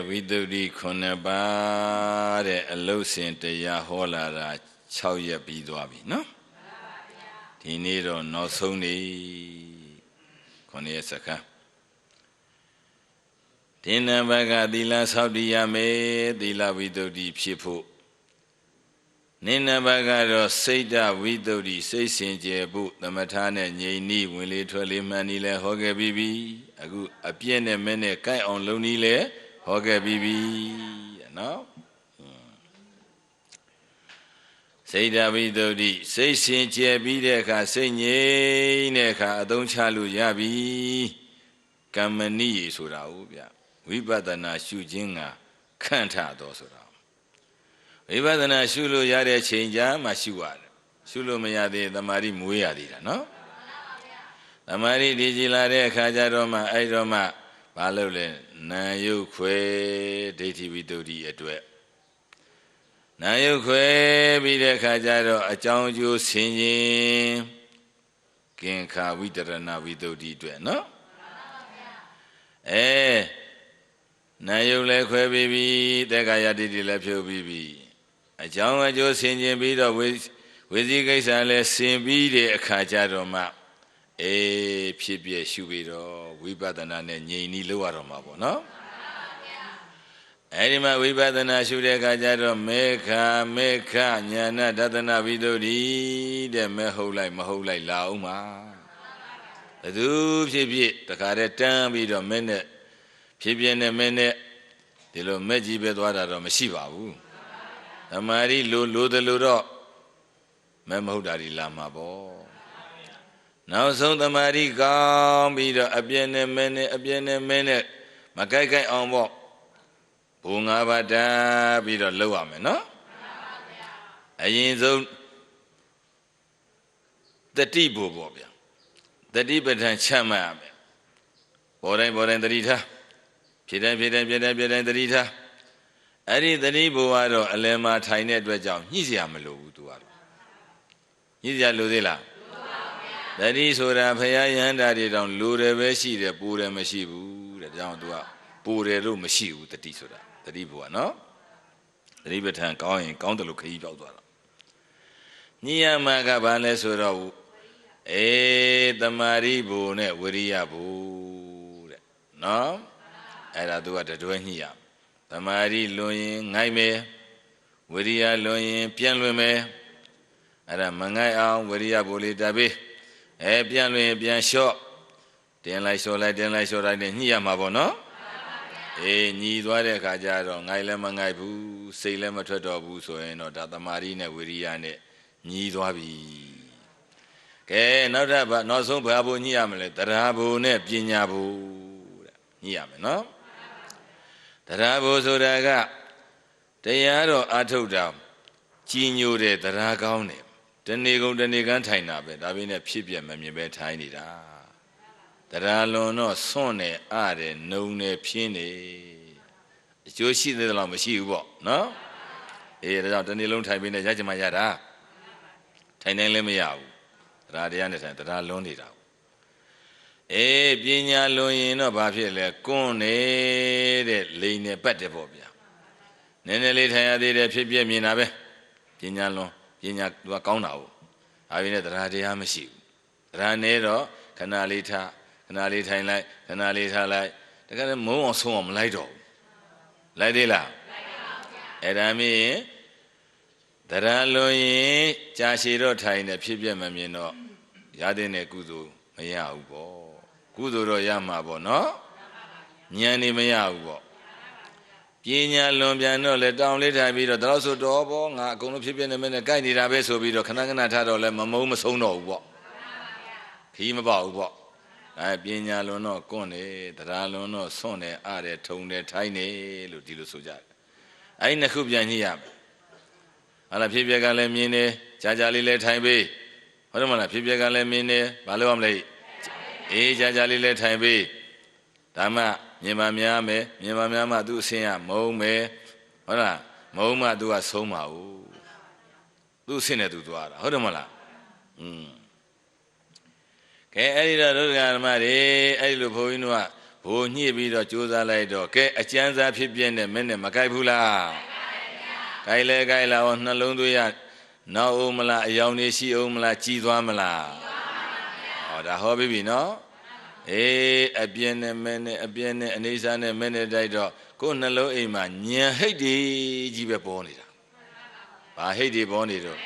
ဝိသုဒ္ဓိ9 ပါးတဲ့အလုတ်စဉ်တရားဟောလာတာ6 ရက်ပြီးသွားပြီနော်ဒီနေ့တော့နောက်ဆုံးနေ့9 ရက်စခန်းဒီနံပါတ်ကသီလဆောက်တည်ရမယ်သီလဝိသုဒ္ဓိဖြစ်ဖို့နိနံပါတ်ကတော့စိတ်တဝိသုဒ္ဓိစိတ်စင်ကြယ်ဖို့သမထနဲ့ငြိမ်နည်းဝင်လေထွက်လေမှန်နည်းလဲဟောခဲ့ပြီးပြီအခုအပြည့်နဲ့မဲနဲ့ကိုက်အောင်လုပ်နည်းလဲဟောခဲ့ပြီးပြီနော်စိတ်တဝိသုဒ္ဓိစိတ်စင်ကြယ်ပြီးတဲ့အခါစိတ်ငြိမ်တဲ့အခါအသုံးချလို့ရပြီကမ္မဏိရေဆိုတာဟုတ်ဗျဝိပဿနာရှုခြင်းကခန့်ထတော်ဆိုတာဝိပဿနာရှုလို့ရတဲ့ချိန်ကြာမှရှုရတယ်ရှုလို့မရသေးသမာဓိမွေးရသေးတာနော်သမာဓိဒီကြည်လာတဲ့အခါကျတော့မှအဲ့တော့မှဘာလို့လဲနာယုတ်ခွဲဒိဋ္ဌိဝိတ္တုအတွက်နာယုတ်ခွဲပြီးတဲ့အခါကျတော့အကြောင်းအကျိုးဆင်ခြင်ကင်္ခာဝိတရဏဝိတ္တုအတွက်နော်နာယုတ်လည်းခွဲပြီးပြီတေက္ခာယတိတိလည်းဖြုတ်ပြီးပြီအကြောင်းအကျိုးဆင်ခြင်ပြီးတော့ဝိသိကိစ္စလည်းဆင်ပြီးတဲ့အခါကျတော့မှဖြစ်ပြရှုပြီးတော့ဝိပဿနာနဲ့ငြိမ်နီးလို့ရတော့မှာပေါ့နော်အဲဒီမှာဝိပဿနာရှုတဲ့အခါကျတော့မေခညာဏဒသနာဝိသုဒ္ဓိတဲ့မဲဟုတ်လိုက်မဟုတ်လိုက်လာအောင်ပါဘသူဖြစ်ဖြစ်တခါတည်းတန်းပြီးတော့မဲနဲ့ဖြစ်ပြနဲ့မဲနဲ့ဒီလိုမဲ့ကြီးပဲသွားတာတော့မရှိပါဘူးသမာဓိလိုတယ်လို့တော့မဲမဟုတ်တာဒီလာမှာပေါ့နောက်ဆုံးသမာဓိကောင်းပြီးတော့အပြည့်နဲ့မဲနဲ့အပြည့်နဲ့မဲနဲ့မကြိုက်အောင်ပေါ့ဘုံ၅ပါးတားပြီးတော့လုပ်ရမယ်နော်အရင်ဆုံးတတိဘုပေါ့ဗျာတတိပဋ္ဌာန်ချမှတ်ရမယ်ပေါ်တိုင်းတတိထားဖြစ်တိုင်းတတိထားအဲ့ဒီတတိဘုကတော့အလယ်မှာထိုင်တဲ့အတွက်ကြောင့်ညှိစရာမလိုဘူးသူကတော့ညှိစရာလိုသေးလားတတိဆိုတာဘုရားယဟန္တာတွေတောင်လိုတယ်ပဲရှိတယ်ပူတယ်မရှိဘူးတဲ့ဒါကြောင့်သူကပူတယ်လို့မရှိဘူးတတိဆိုတာတတိဘုကနော်တတိပဋ္ဌာန်ကောင်းရင်ကောင်းတယ်လို့ခရီးပြောက်သွားတာညှိရမှာကဘာလဲဆိုတော့သမာဓိဘုနဲ့ဝိရိယဘုတဲ့နော်အဲ့ဒါသူကတွဲညှိရသမာဓိလွန်ရင်ငိုက်မယ်ဝိရိယလွန်ရင်ပြန်လွင်မယ်အဲ့ဒါမငိုက်အောင်ဝိရိယဘုလေးတပေးပြန်လွင်ပြန်လျှော့တင်လိုက်လျှော့လိုက်တင်လိုက်လျှော့လိုက်နဲ့ညှိရမှာပေါ့နော်ညီသွားတဲ့အခါကျတော့ငိုက်လည်းမငိုက်ဘူးစိတ်လည်းမထွက်တော့ဘူးဆိုရင်တော့ဒါသမာဓိနဲ့ဝိရိယနဲ့ညီသွားပြီကဲနောက်ဆုံးဘာဘုညှိရမလဲတရားဘုနဲ့ပညာဘုတဲ့ညှိရမယ်နော်တရားဘုဆိုတာကတရားတော်အထုတ်တာကြီးညိုတဲ့တရားကောင်းတယ်တဏီကုံတဏီကန်းထိုင်တာပဲဒါပေမဲ့ဖြစ်ပြမမြင်ပဲထိုင်နေတာတရားလွန်တော့စွန့်နေတယ်နှုံနေဖြင်းနေအကျိုးရှိသေးတယ်လို့မရှိဘူးပေါ့နော်ဒါကြောင့်တဏီလုံးထိုင်ပြီးနေရကြမှာရတာထိုင်နိုင်လည်းမရဘူးတရားနဲ့ထိုင်တရားလွန်နေတာပညာလွန်ရင်တော့ဘာဖြစ်လဲကွန်းနေတဲ့လိန်နဲ့ပတ်တယ်ပေါ့ဗျာနည်းနည်းလေးထိုင်ရသေးတယ်ဖြစ်ပြမြင်တာပဲပညာလွန်ပညာသူကကောင်းတာဟုတ်ဒါပေမဲ့တရားမရှိဘူးတရားနဲ့တော့ခဏလေးထားခဏလေးထိုင်လိုက်ခဏလေးထားလိုက်တကယ်လည်းမုန်းအောင်ဆုံးအောင်မလိုက်တော့ဘူးလိုက်သေးလားလိုက်ပါဗျာအဲ့ဒါမြင်တရားလွန်ရင်ကြာရှည်တော့ထိုင်နေဖြစ်ပြမမြင်တော့ရတဲ့ကုသိုလ်မရဘူးပေါ့ကုသိုလ်တော့ရမှာပေါ့နော်ဉာဏ်နေမရဘူးပေါ့ပညာလွန်ပြန်တော့လေတောင်းလေးထိုင်ပြီးတော့ဒါဆိုတော့ပေါ့ငါအကုန်လုံးဖြစ်ပြနေမယ်နဲ့ကြိုက်နေတာပဲဆိုပြီးတော့ခဏထားတော့လဲမမုန်းမဆုံးတော့ဘူးပေါ့ခီးမပေါဘူးပေါ့ပညာလွန်တော့ကွန့်တယ်တရားလွန်တော့စွန့်တယ်တယ်ထုံတယ်ထိုင်းတယ်လို့ဒီလိုဆိုကြတယ်အဲ့ဒီနှစ်ခုပြန်ညှိရမယ်ဟာလားဖြစ်ပြကလည်းမြင်တယ်ကြာလေးလည်းထိုင်ပေးဟုတ်တယ်မလားဖြစ်ပြကလည်းမြင်တယ်ဘာလို့ရမလဲကြာလေးလည်းထိုင်ပေးဒါမှမြင်ပါများမယ်မြင်ပါများမှသူအဆင်းရမုံမယ်ဟုတ်လားမုံမှသူကဆုံးပါဘူးသူအဆင်းနဲ့သူသွားတာဟုတ်တယ်မလားကဲအဲ့ဒီတော့ဒုက္ခဓမ္မတွေအဲ့ဒီလိုဘုန်းကြီးတို့က ဘိုးညှိပြီးတော့ကြိုးစားလိုက်တော့ကဲအကျဉ်းစားဖြစ်ပြင်းနဲ့မင်းနဲ့မကြိုက်ဘူးလားကြိုက်လဲကြိုက်လာတော့နှလုံးသွေးရနောက်အောင်မလားအယောင်နေရှိအောင်မလားကြီးသွားမလားဟောဒါဟောပြီနော်အပြင်းနဲ့မင်းနဲ့အပြင်းနဲ့အနေစားနဲ့မင်းနဲ့တိုက်တော့ကိုယ်နှလုံးအိမ်မှာညံဟိတ်ဒီကြီးပဲပေါ်နေတာဘာဟိတ်ဒီပေါ်နေတော့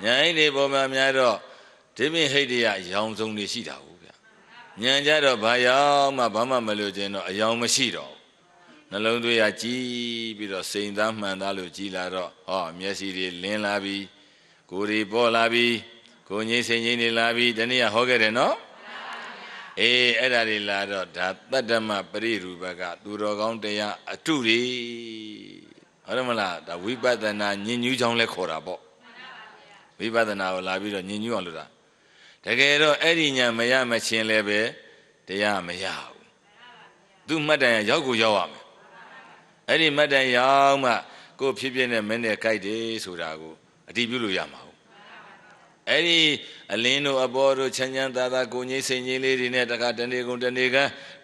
ညံဟိတ်ဒီပေါ်မှာများတော့ဒီပြင်ဟိတ်တွေကအယောင်ဆုံးနေရှိတာဟုတ်ဗျညံကြတော့ဘာရောက်မှဘာမှမလို့ခြင်းတော့အယောင်မရှိတော့နှလုံးသွေးရကြီးပြီးတော့စိန်သားမှန်သားလို့ကြီးလာတော့ဟောမျက်စိတွေလင်းလာပြီကိုယ်တွေပေါ်လာပြီကိုငိမ့်စိန်ငိမ့်နေလာပြီဒီနေ့ဟောခဲ့တယ်နော်အဲ့ဒါတွေလာတော့ဒါတတ္တမပရိရူပကသူတော်ကောင်းတရားအတုတွေဟုတ်တယ်မလားဒါဝိပဿနာညဉ့်ညူးချောင်းလဲခေါ်တာပေါ့ဝိပဿနာကိုလာပြီးတော့ညဉ့်ညူးအောင်လုပ်တာတကယ်တော့အဲ့ဒီညာမရမချင်းလည်းပဲတရားမရဘူးသူမှတ်တိုင်ရောက်ကိုရောက်ရမယ်အဲ့ဒီမှတ်တိုင်ရောက်မှကိုဖြစ်ဖြစ်နဲ့မင်းနဲ့ကြိုက်တယ်ဆိုတာကိုအတည်ပြုလို့ရမှာဟုတ်အဲ့ဒီအလင်းတို့အပေါ်တို့ချမ်းချမ်းသာသာကိုငိမ့်စိန်ကြီးလေးတွေနဲ့တခါတနေ့ကုန်တနေ့က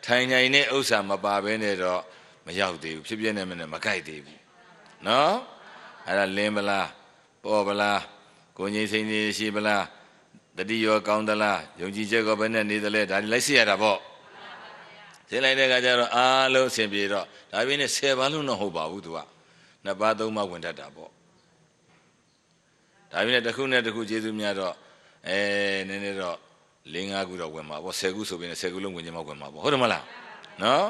ထိုင်နိုင်တဲ့ဥစ္စာမပါဘဲနဲ့တော့မရောက်သေးဘူးဖြစ်ဖြစ်နဲ့မင်းနဲ့မကြိုက်သေးဘူးနော်အဲ့ဒါလင်းပလားပေါ်ပလားကိုငိမ့်စိန်ကြီးရှိပလားတတိယောကောင်းသလားယုံကြည်ချက်ကောဘယ်နဲ့နေသလဲဒါလိုက်စီရတာပေါ့ရှင်းလိုက်တဲ့အခါကျတော့အားလုံးအဆင်ပြေတော့ဒါပြင်းနဲ့10ပါးလုံးတော့ဟုတ်ပါဘူးသူက2ပါး3ပါးဝင်တတ်တာပေါ့ဒါပြင်းနဲ့တစ်ခုနဲ့တစ်ခုကျေးဇူးများတော့နည်းနည်းတော့4-5ခုတော့ဝင်မှာပေါ့10ခုဆိုပြီးရင်10ခုလုံးဝင်ခြင်းမဝင်မှာပေါ့ဟုတ်တယ်မလားနော်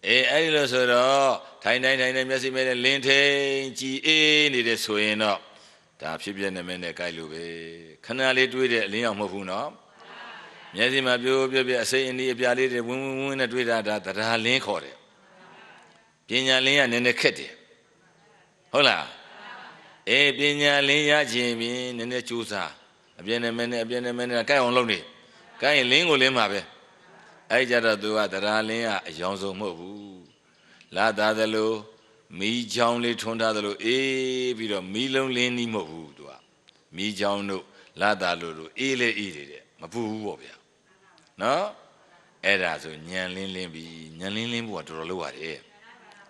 အဲ့ဒီလို့ဆိုတော့ထိုင်တိုင်းမျက်စိမဲ့လင်းထိန်ကြည်အေးနေတဲ့ဆိုရင်တော့ဒါဖြစ်ပြနေမဲနဲ့ကြိုက်လို့ပဲခဏလေးတွေးတဲ့အလင်းအောင်မဟုတ်ဘူးနော်မျက်စိမှာပြိုးပြအစိမ့်အနီးအပြားလေးတွေဝင်းနဲ့တွေးတာဒါတရားလင်းခေါ်တယ်ပညာလင်းကနည်းနည်းခက်တယ်ဟုတ်လားပညာလင်းရခြင်းဖြင့်နည်းနည်းကြိုးစားအပြည့်နဲ့မဲနဲ့ကြိုက်အောင်လုပ်နေကြိုက်ရင်လင်းကိုလင်းမှာပဲအဲ့ကြတော့သူကတရားလင်းကအယောင်ဆုံးမဟုတ်ဘူးလာသားသလိုမီးချောင်းလေးထွန်းထားသလိုပြီးတော့မီးလုံးလင်းနီးမဟုတ်ဘူးသူကမီးချောင်းတို့လာသားလို့အေးလေအေးတယ်မပူဘူးပေါ့ဗျာနော်အဲ့ဒါဆိုညံလင်းပြီးညံလင်းဖို့ကတော်တော်လောက်ရတယ်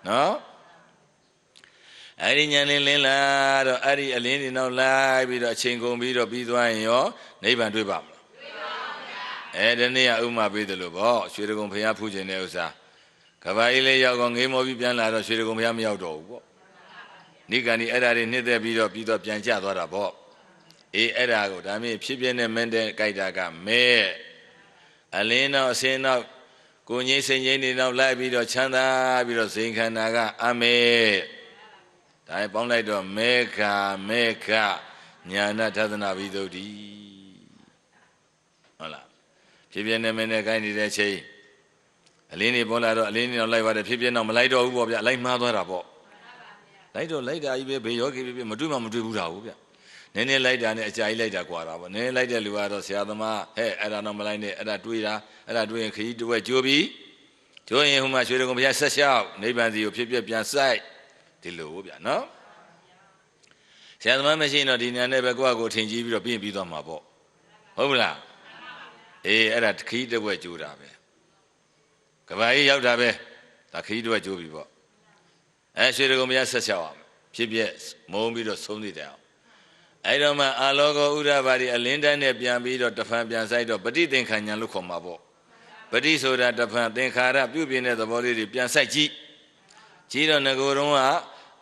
နော်အဲ့ဒီညံလင်းလာတော့အဲ့ဒီအလင်းတွေနောက်လိုက်ပြီးတော့အချိန်ကုန်ပြီးတော့ပြီးသွားရင်ရောနိဗ္ဗာန်တွေ့ပါမလားတွေ့ပါဘူးဗျာဒီနေ့ကဥမာပေးတယ်လို့ပေါ့ရွှေတကုံဘုရားဖူးခြင်းတဲ့ဥစ္စာကဘာကြီးလေးရောက်တော့ငေးမောပြီးပြန်လာတော့ရွှေတကုံဘုရားမရောက်တော့ဘူးပေါ့နိဂန္ဒီအဲ့ဒါတွေနှစ်သက်ပြီးတော့ပြန်ကျသွားတာပေါ့အဲ့ဒါကိုဒါမျိုးဖြစ်ပြနဲ့မင်းတဲ့ကြိုက်တာကမဲအလင်းတော့အစင်းတော့ကိုငိမ့်စိန်ကြီးနေတော့လိုက်ပြီးတော့ချမ်းသာပြီးတော့ဇိမ်ခန္ဓာကအမေဒါပေါင်းလိုက်တော့မေခညာဏထသနာဝိသုဒ္ဓိဟုတ်လားဖြစ်ပြနဲ့မင်းနဲ့ကြိုက်နေတဲ့ချိန်အလင်းနေပေါ်လာတော့အလင်းနေတော့လိုက်ပါတယ်ဖြစ်ပြတော့မလိုက်တော့ဘူးပေါ့ဗျလိုက်မှားသွားတာပေါ့လိုက်တော့လိုက်တာကြီးပဲဘေယောဂီပြမတွေ့မှမတွေ့ဘူးတာဟုတ်ဗျနည်းနည်းလိုက်တာနဲ့အကြာကြီးလိုက်တာကွာတာပေါ့နည်းနည်းလိုက်တဲ့လူကတော့ဆရာသမားအဲ့ဒါတော့မလိုက်နဲ့အဲ့ဒါတွေးတာအဲ့ဒါတွေးရင်ခရီးတစ်ဝက်ကျိုးပြီးကျိုးရင်ဟိုမှာရွှေတကုံဘုရားဆက်လျှောက်နိဗ္ဗာန်စီကိုဖြစ်ပြန်စိုက်ဒီလိုဗျနော်ဆရာသမားမရှိရင်တော့ဒီညာနဲ့ပဲကိုယ့်အကိုထင်ကြီးပြီးတော့ပြင်းပြီးသွားမှာပေါ့ဟုတ်မလားအဲ့ဒါခရီးတစ်ဝက်ကျိုးတာပဲကဘာကြီးရောက်တာပဲဒါခရီးတစ်ဝက်ကျိုးပြီပေါ့ရွှေတကုံဘုရားဆက်လျှောက်အောင်ဖြစ်မုံပြီးတော့ဆုံးသေးတယ်အဲ့တော့မှအာလောကောဥရပါတိအလင်းတန်းနဲ့ပြန်ပြီးတော့တဖန်ပြန်ဆိုင်တော့ပဋိသင်္ခါဉာဏ်လို့ခေါ်မှာပေါ့ပဋိဆိုတာတဖန်သင်္ခါရပြုပြင်တဲ့သဘောလေးတွေပြန်ဆိုင်ကြည့်တော့ငကိုယ်တုံးက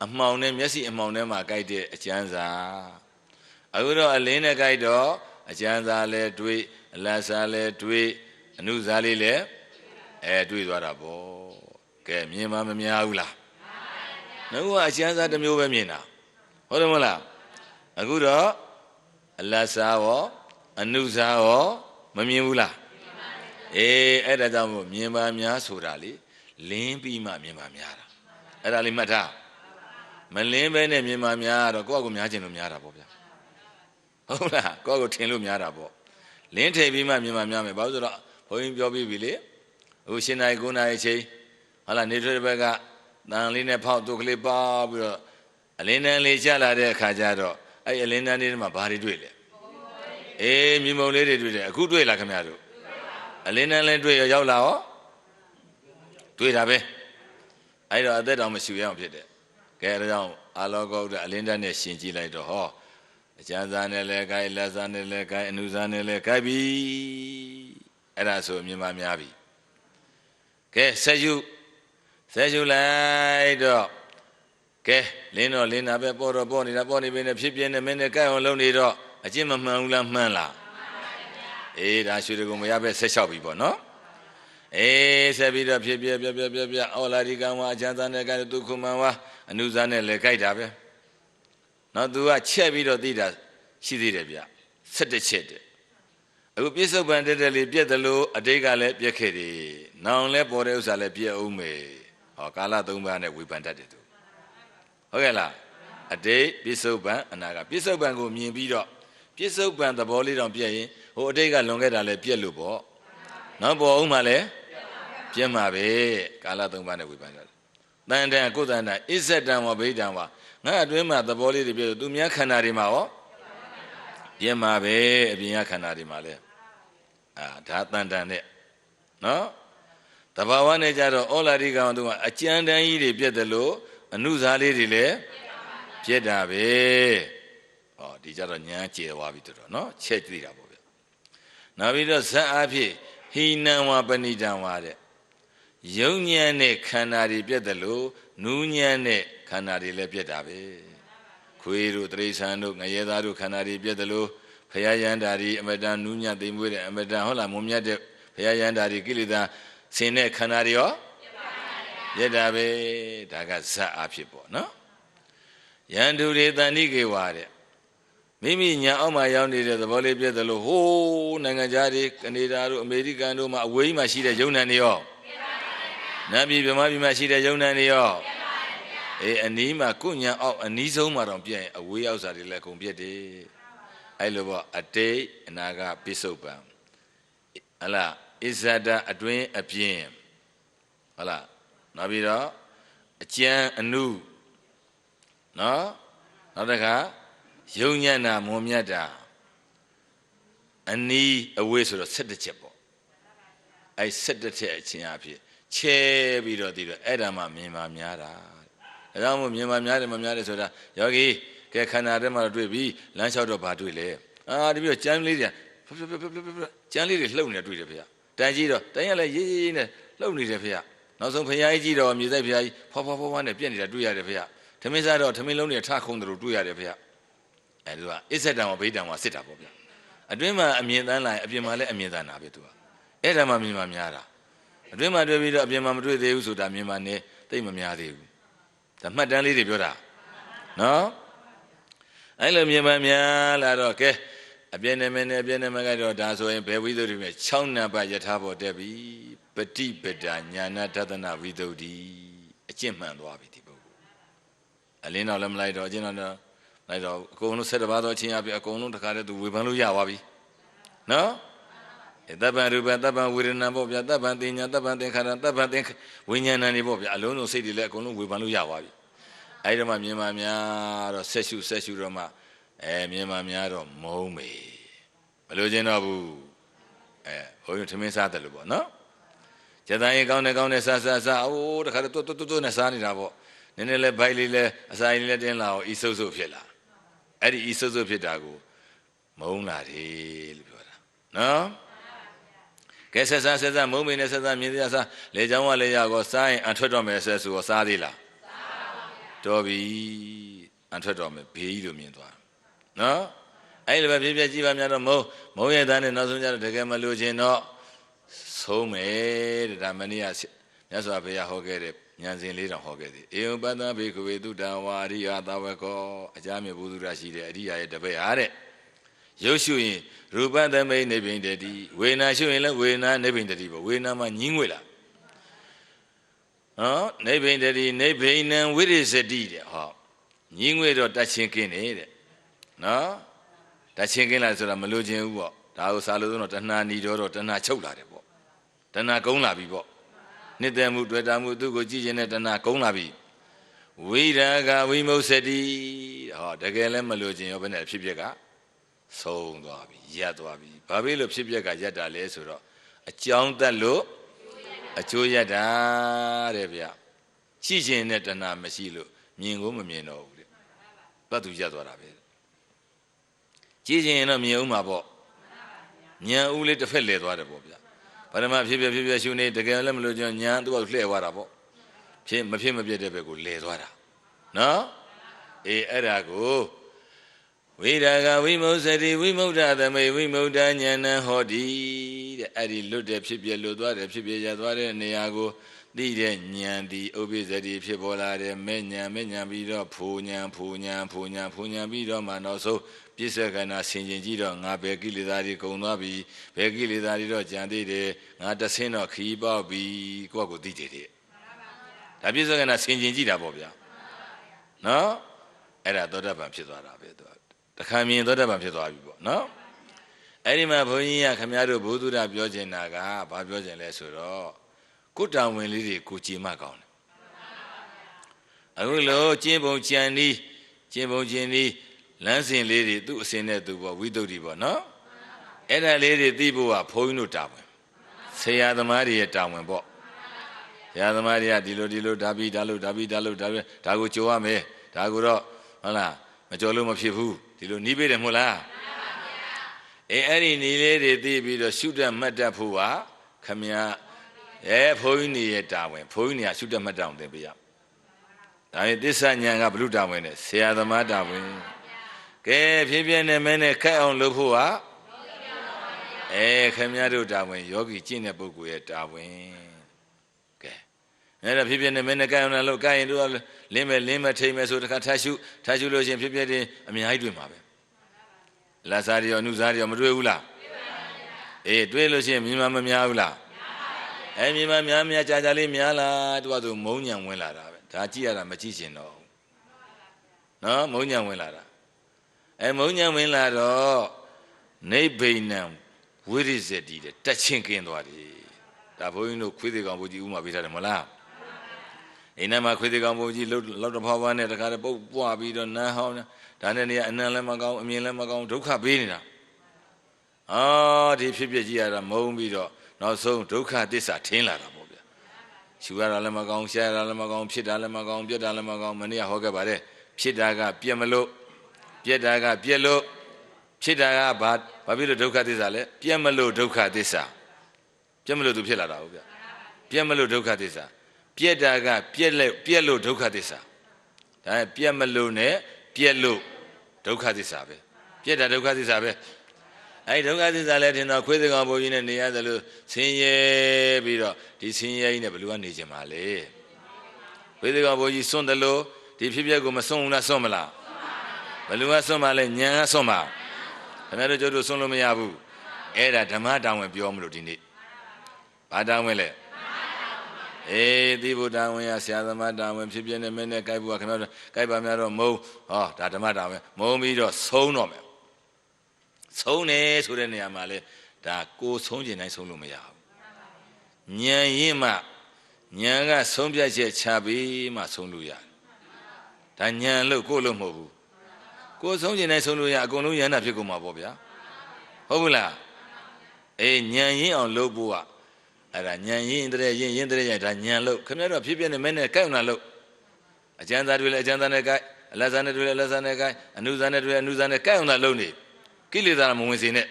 အမှောင်နဲ့မျက်စိအမှောင်ထဲမှာကြိုက်တဲ့အကျဉ်းစာအခုတော့အလင်းနဲ့ကြိုက်တော့အကျဉ်းစာလဲတွေးအလတ်စာလဲတွေးအနုစာလေးလဲတွေးသွားတာပေါ့ကဲမြင်မှမများဘူးလားငါကအကျဉ်းစာတစ်မျိုးပဲမြင်တာဟုတ်တယ်မလားအခုတော့အလတ်စာရောအနုစာရောမမြင်ဘူးလားအဲ့ဒါကြောင့်မို့မြင်ပါများဆိုတာလေလင်းပြီးမှမြင်ပါများတာအဲ့ဒါလေးမှတ်ထားမလင်းပဲနဲ့မြင်ပါများတော့ကိုယ့်အကိုများခြင်းလို့များတာပေါ့ဗျာဟုတ်လားကိုယ့်အကိုထင်လို့များတာပေါ့လင်းထည့်ပြီးမှမြင်ပါများမယ်ဘာလို့ဆိုတော့ဘုန်းကြီးပြောပြီးပြီလေအခု7 နာရီ9 နာရီချိန်ဟုတ်လားနေထွေးတစ်ဘက်ကတန်လေးနဲ့ဖောက်တုတ်ကလေးပါပြီးတော့အလင်းတန်းလေးကျလာတဲ့အခါကျတော့အဲ့အလင်းတန်းလေးမှာဘာတွေတွေ့လဲမြင်မုံလေးတွေတွေ့တယ်အခုတွေ့လားခင်ဗျားတို့ Alina let do your lao? Do it, Abe. I don't that I'm a shoe young pit. Get down, I'll go to Alinda Neshinji later. Ho. Janzanele Gai, Lazanele Gai, and Uzanele Gabi. And I saw me, Mammy Abby. Okay, say you later. Okay, Lino, Lina, Beporo, Bonnie, the Bonnie, been a pip in a minute, guy on lonely dog. A Jim of Manla. I should go my Abbey, say people, no? Sabida, Pia, all I Gama, Janzana, Dukumawa, and Uzanele Gaitabe. Not do a cherry or did that. She did it, said the shed. I would be so bandedly beat the low, a degale, Biakedi. Now let Boreus a lepia ume, or Kala Dumba, we banded it. Okay, a day, be so bad, and I got piece of bango, me beat up. Piece of band the body on Pia, or dega longer than a Pia Lubo. No bo umale, Piamabe, Kala Dumba, we banded. Then good and I is that down or be down. Now, dream at the body to be do me a canary mao. Yema be a canary male. Ah, that than it. No? The Bawan Ejado, all I regard to a chian and eat it, the low, a news a lady lay. Pietabe. Oh, these are Nyachi Wabito, no? Check the above. Now we don't say happy. He now penny down water. Young Yane canary pietalo, Nunyane. Canary Lepietabe. Quiru, Tresando, Nayedaru, Canary Pietalo, Payandari, Madame Nunya, the Mud, and Madame Hola, Mumia de Payandari, Gilida, Sene Canario? Yedabe, Dagasa Apipo, no? Yandu de Danigi Wade. Mimi nya my young leader, the volley Pietalo, ho, Nangajari, Candidaru, Americano, away Mashida Jonanio. Nabi Bamabi Mashida Jonanio. Anima Kunya out a niso maron pia, a way outside the Lacombiate. I love a day and I got pisopa. Allah, is that a dream a PM? Allah, Nabida, a chian a new. No? Not a car? Yonyana Momiada. A knee away sort of set the chapel. I set the church up here. Che Vido, Edama, Mima Miara. Ramu Mimamia, Mamia, Soda, Yogi, Canada, Madribi, lunch out of Batule. Ah, the Chan Lydia. Chan Lydia is lonely at Ridavia. Tajiro, Diana Yin, lonely Davia. Not some Payagiro or Musavia, Papa one, a pianist at Duya. Tamizado, Tamiloni attack on the Duya Davia. And is that down or down or sit up? A dreamer, a mere than like a Bimale, a mere than Abitua. Edama Mimamiara. A dreamer, David of Yamamdu, they used to Damimane, they Mamiadi. The Madame Lady Buddha. No? I love you, Mamma, Laroque. A Bienaman, a Bienamagado, Dazo, and Bewido, Chowna by Yatabo Debbie, Petit Bedana, Tadana, Vido di, a chimpan wabitibo. Alina Lam Light or General, like a Kono said about Chiapi, a Kono, the Kara to Wibaluya Wabi. No? Daban Ruba, Daban, with a number of Yadaban, Daban, Daban, Winyan and Bobia, alone, city like Kono, Wibaluya. I don't know, Mia, or Sessu Roma, Mia, or Momi. Malogenobu, or to Miss Atalubo, no? Jadai Gone Sasa, oh, the Karatu Nasani Rabo, Nenele Bailile, as I let in Lao, Isozo Fiela. Eddie Isozo Pitago, Mona, no? Kesa says a moment as a media, Lejawa Leago sign and Todome says to Sadila. Toby and Todome, pay you mean. No? I live a Jiva Miano, Moya than another to Gamaluji, no. So made that many as Yasapia Hogere, Yanzin Lida Hogere. You but not be we do down what you are the Jami Budurashi, the idea at the way. Yoshui, Ruban the main nebin daddy, when I show in when I nebin daddy, but when I'm a Ningwilla. Oh, nebin daddy, nebin and where is a deed? Oh, Ningway or touching in it. No? Touching in as a Malujian walk. Tao Saludon, Tana Nido, or Tana Chola. Tana Gona Bibo. Nidamu, Redamu, Dugo, Gijanet, and Nakonabi. We daga, we mosedi, oh, the Galam Malujian open at Pibiaga. So, Yadwabi, Babilo Pibiaga Yada Lesuro, အကြောင်းသက်လို့အကျိုးရတာတဲ့ဗျရှိခြင်းနဲ့တဏှာမရှိလို့မြင်ကိုမမြင်တော့ဘူးတဲ့သတ်သူရသွားတာပဲကြည့်ခြင်းတော့မြင်အောင်မှာပေါ့ဉာဏ်ဦးလေးတစ်ဖက်လဲသွားတယ်ပေါ့ဗျပရမဖြစ်ဖြစ်ရှုနေတကယ်လည်းမလို့ကျွန်တော်ဉာဏ်သူ့အောက်လှည့်သွားတာပေါ့ဖြစ်မပြတ်တဲ့ဘက်ကိုလဲသွားတာနော်အေးအဲ့ဒါကိုဝိရာဂဝိမု စတိဝိမု ဒ္ဓသမိဝိမု ဒ္ဓဉာဏ်ဟောတိတဲ့အဲ့ဒီလွတ်တဲ့ဖြစ်ပြလွတ်သွားတယ်ဖြစ်ပြရသွားတဲ့နေရာကိုသိတဲ့ဉာဏ်ဒီဥပ္ပဇ္ဇတိဖြစ်ပေါ်လာတယ်မဲ့ဉာဏ်ပြီးတော့ဖူဉာဏ်ပြီးတော့မှနောက်ဆုံးပြစ္ဆကနာဆင်ခြင်ကြည့်တော့ငါဘယ်ကိလေသာတွေကုန်သွားပြီဘယ်ကိလေသာတွေတော့ကြံသေးတယ်ငါတဆင်းတော့ခီးပေါက်ပြီကိုယ့်ကိုသိတယ်ဒါပြစ္ဆကနာဆင်ခြင်ကြည့်တာပေါ့ဗျာနော်အဲ့ဒါသောတပန်ဖြစ်သွားတာပဲသူတခါမြင်သောတပန်ဖြစ်သွားပြီပေါ့နော်အဲ့ဒီမှာဘုန်းကြီးကခမည်းတော်ဘုသူဒ္ဓပြောချင်တာကဘာပြောချင်လဲဆိုတော့ကိုယ်တာဝန်လေးတွေကိုကြည်မှကောင်းတယ်အခုလို့ကျင့်ပုံကြံဤလမ်းစဉ်လေးတွေသူ့အစဉ်နဲ့သူပေါ့ဝိသုဒ္ဓိပေါ့နော်အဲ့ဒါလေးတွေသိဖို့ကဘုန်းကြီးတို့တာဝန်ဆရာသမားတွေရဲ့တာဝန်ပေါ့ဆရာသမားတွေကဒီလိုဒါပြီးဒါလို့ဒါကိုကြိုရမယ်ဒါကိုတော့ဟုတ်လားမကြော်လို့မဖြစ်ဘူးဒီလိုနီးပေးတယ်မဟုတ်လားအဲ့ဒီနီးလေးတွေသိပြီးတော့ရှုတတ်မှတ်တတ်ဖို့ကခမည်းဘုန်းကြီးတွေရဲ့တာဝန်ဘုန်းကြီးတွေကရှုတတ်မှတ်တတ်အောင်သင်ပေးရဒါရင်သစ္စာဉာဏ်ကဘုလူတာဝန်နဲ့ဆရာသမားတာဝန်ကဲဖြည်းဖြည်းနဲ့မဲနဲ့ခက်အောင်လုပ်ဖို့ကခမည်းတော်တာဝန်ယောဂီကျင့်တဲ့ပုဂ္ဂိုလ်ရဲ့တာဝန်ကဲအဲ့ဒါဖြည်းဖြည်းနဲ့မဲနဲ့ခက်အောင်လုပ်ကိုင်းရင်တို့လင်းမဲ့ထိမ့်မဲ့ဆိုတခါထားရှုလို့ရှိရင်ဖြည်းဖြည်းချင်းအများကြီးတွေ့မှာပဲလက်စားတွေရောအနုစားတွေရောမတွေ့ဘူးလားတွေ့လို့ရှိရင်မြင်မှမများဘူးလားမြင်မှများကြာလေးများလားသူကသူမုံညံဝင်လာတာပဲဒါကြည့်ရတာမကြည့်ချင်တော့နော်မုံညံဝင်လာတာမုံညံဝင်လာတော့နိဗ္ဗိနံဝိရိဇ္ဇတိတဲ့တက်ချင်းကင်းသွားတယ်ဒါဘုန်းကြီးတို့ခွေးသေးကောင်ဘုကြီးဥမာပေးထားတယ်မဟုတ်လားအိမ်ထဲမှာခွေးသေးကောင်ဘုကြီးလောက်တစ်ဖွာဖွာနဲ့တခါတည်းပုတ်ပွားပြီးတော့နန်းဟောင်းဒါနဲ့နေရာအနံလည်းမကောင်းအမြင်လည်းမကောင်းဒုက္ခပေးနေတာဒီဖြစ်ကြည့်ရတာမုံပြီးတော့နောက်ဆုံးဒုက္ခသစ္စာထင်းလာတာပေါ့ဗျာရှူရတာလည်းမကောင်းရှားရတာလည်းမကောင်းဖြစ်တာလည်းမကောင်းပြက်တာလည်းမကောင်းမနေ့ကဟောခဲ့ပါတယ်ဖြစ်တာကပြက်မလို့ပြက်တာကပြက်လို့ဖြစ်တာကဘာဖြစ်လို့ဒုက္ခသစ္စာလဲပြက်မလို့ဒုက္ခသစ္စာပြက်မလို့သူဖြစ်လာတာဟုတ်ဗျာပြက်မလို့ဒုက္ခသစ္စာပြက်တာကပြက်လို့ဒုက္ခသစ္စာဒါပြက်မလို့နဲ့ပြက်လို့ဒုက္ခသစ္စာပဲပြက်တာဒုက္ခသစ္စာပဲဒုက္ခသစ္စာလည်းထင်တော့ခွေးစကောင်ဘုန်းကြီးနဲ့နေရသလိုဆင်းရဲပြီးတော့ဒီဆင်းရဲကြီးနဲ့ဘယ်လိုကနေကြမှာလဲခွေးစကောင်ဘုန်းကြီးစွန့်တယ်လို့ဒီဖြစ်ပျက်ကိုမစွန့်ဘူးလားစွန့်မလားဘယ်လိုကစွန့်ပါလဲဉာဏ်ကစွန့်ပါခင်ဗျားတို့ကျတို့စွန့်လို့မရဘူးအဲ့ဒါဓမ္မတောင်းဝင်ပြောမလို့ဒီနေ့ဘာတောင်းဝင်လဲသိဖို့တောင်းဝင်ရဆရာသမားတောင်းဝင်ဖြစ်ပြနေမင်းနဲ့ကြိုက်ဖို့ကခင်ဗျားတို့ကြိုက်ပါများတော့မုံဒါဓမ္မတောင်းဝင်မုံပြီးတော့ဆုံးတော့မယ်ဆုံးနေဆိုတဲ့နေရာမှာလဲဒါကိုဆုံးကျင်တိုင်းဆုံးလို့မရဘူးဉာဏ်ရင်းမှဉာဏ်ကဆုံးဖြတ်ချက်ချပြီးမှဆုံးလို့ရတယ်ဒါဉာဏ်လို့ကိုလို့မဟုတ်ဘူးကိုဆုံးကျင်တိုင်းဆုံးလို့ရအကုန်လုံးဉာဏ်နာဖြစ်ကုန်မှာပေါ့ဗျာဟုတ်ဘူးလားဉာဏ်ရင်းအောင်လုပ်ဖို့ကအဲ့ဒါဉာဏ်ရင်းတဲ့ရင်းတဲ့ရဒါဉာဏ်လို့ခင်ဗျားတို့ဖြစ်ပြနေမဲနဲ့ကြိုက်အောင်လို့အကျဉ်းသားတွေလည်းအကျဉ်းသားနဲ့ကြိုက်အလတ်စားနဲ့တွေလည်းအလတ်စားနဲ့ကြိုက်အနုစားနဲ့တွေအနုစားနဲ့ကြိုက်အောင်လုပ်နေကိလေသာမဝင်စေနဲ့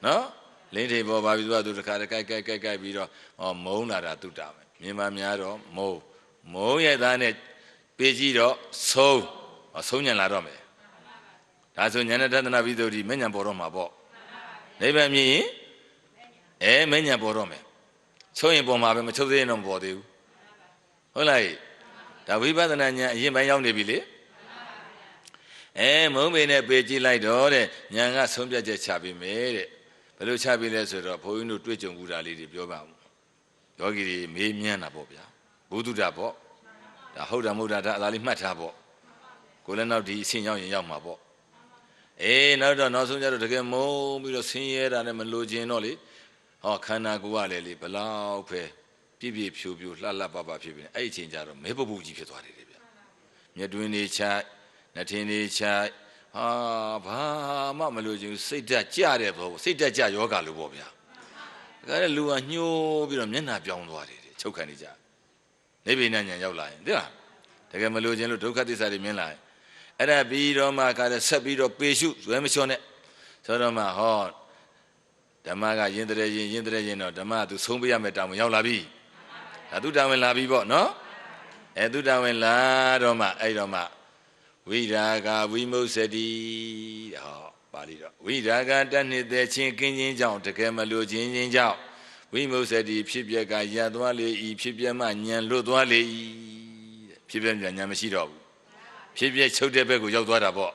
နော်လင်းထိပ်ပေါ်ပါပြီးသူတခါတည်းကြိုက်ပြီးတော့မုံလာတာတုတ္တပဲမြင်ပါများတော့မုံရဲ့သားနဲ့ပေးကြည့်တော့ဆုံးညံလာတော့မယ်ဒါဆိုဉာဏတဒနာဝိသုဒ္ဓိမဉ္ဇဉ်ပေါ်တော့မှာပေါ့နိဗ္ဗာန်မြင်ရင်မဉ္ဇဉ်ပေါ်တော့မယ်ချုပ်ရင်ပေါ်မှာပဲမချုပ်သေးရင်တော့မပေါ်သေးဘူးဟုတ်လားဒါဝိပဿနာဉာဏ်အရင်ပိုင်းရောက်နေပြီလေမုံပေနဲ့ပေကြည့်လိုက်တော့တဲ့ဉာဏ်ကဆုံးဖြတ်ချက်ချပြီးမယ်တဲ့ဘယ်လိုချပြီးလဲဆိုတော့ဘုန်းကြီးတို့တွေ့ကြုံမှုတာလေးတွေပြောပါဦးယောဂီတွေမေးမြန်းတာပေါ့ဗျာဘုဒ္ဓတာပေါ့ဒါဟုတ်တာမဟုတ်တာဒါအသာလေးမှတ်ထားပေါ့ကိုလည်းနောက်ဒီအဆင့်ရောက်ရင်ရောက်မှာပေါ့နောက်ဆုံးကျတော့တကယ်မုံပြီးတော့ဆင်းရဲတာနဲ့မလိုချင်တော့လေခန္ဓာကိုယ်ကလည်းဘလောက်ပဲပြည့်ဖြိုးလှပဖြစ်ပြီးအဲ့ဒီအချိန်ကျတော့မဲပုပ်ပုကြီးဖြစ်သွားတယ်ဗျာမျက်တွင်းနေချနှထင်းနေချဘာမှမလို့ချင်းစိတ်ဓာတ်ကြတဲ့ဘောစိတ်ဓာတ်ကြယောဂလိုပေါ့ဗျာ cái lúa nhô bây giờ miếng nào bông loài đi chúc cái này cha nếu bên này nhau lại thế à thế cái mà lúa trên lúa đâu cái gì miếng lại ở đây bây giờ mà cái sắp bây giờ bê su rồi em nói này sau đó mà họ đám mà cái yên đấy nó đám mà tụi sống bây giờ mới đào nhau là bi tụi đào là bi bỏ nó tụi đào là đó mà ấy đó mà Viraga Vimosadi họ bà đi đó Viraga đã nít để chiến kinh nghiệm giáo thực cái mà lưu chiến nghiệm giáo Vimosadi phía bên cái nhà toa lệ phía bên mà nhà lô toa lệ phía bên nhà mà xí đâu phía bên châu đại bè của giáo toa đó bỏ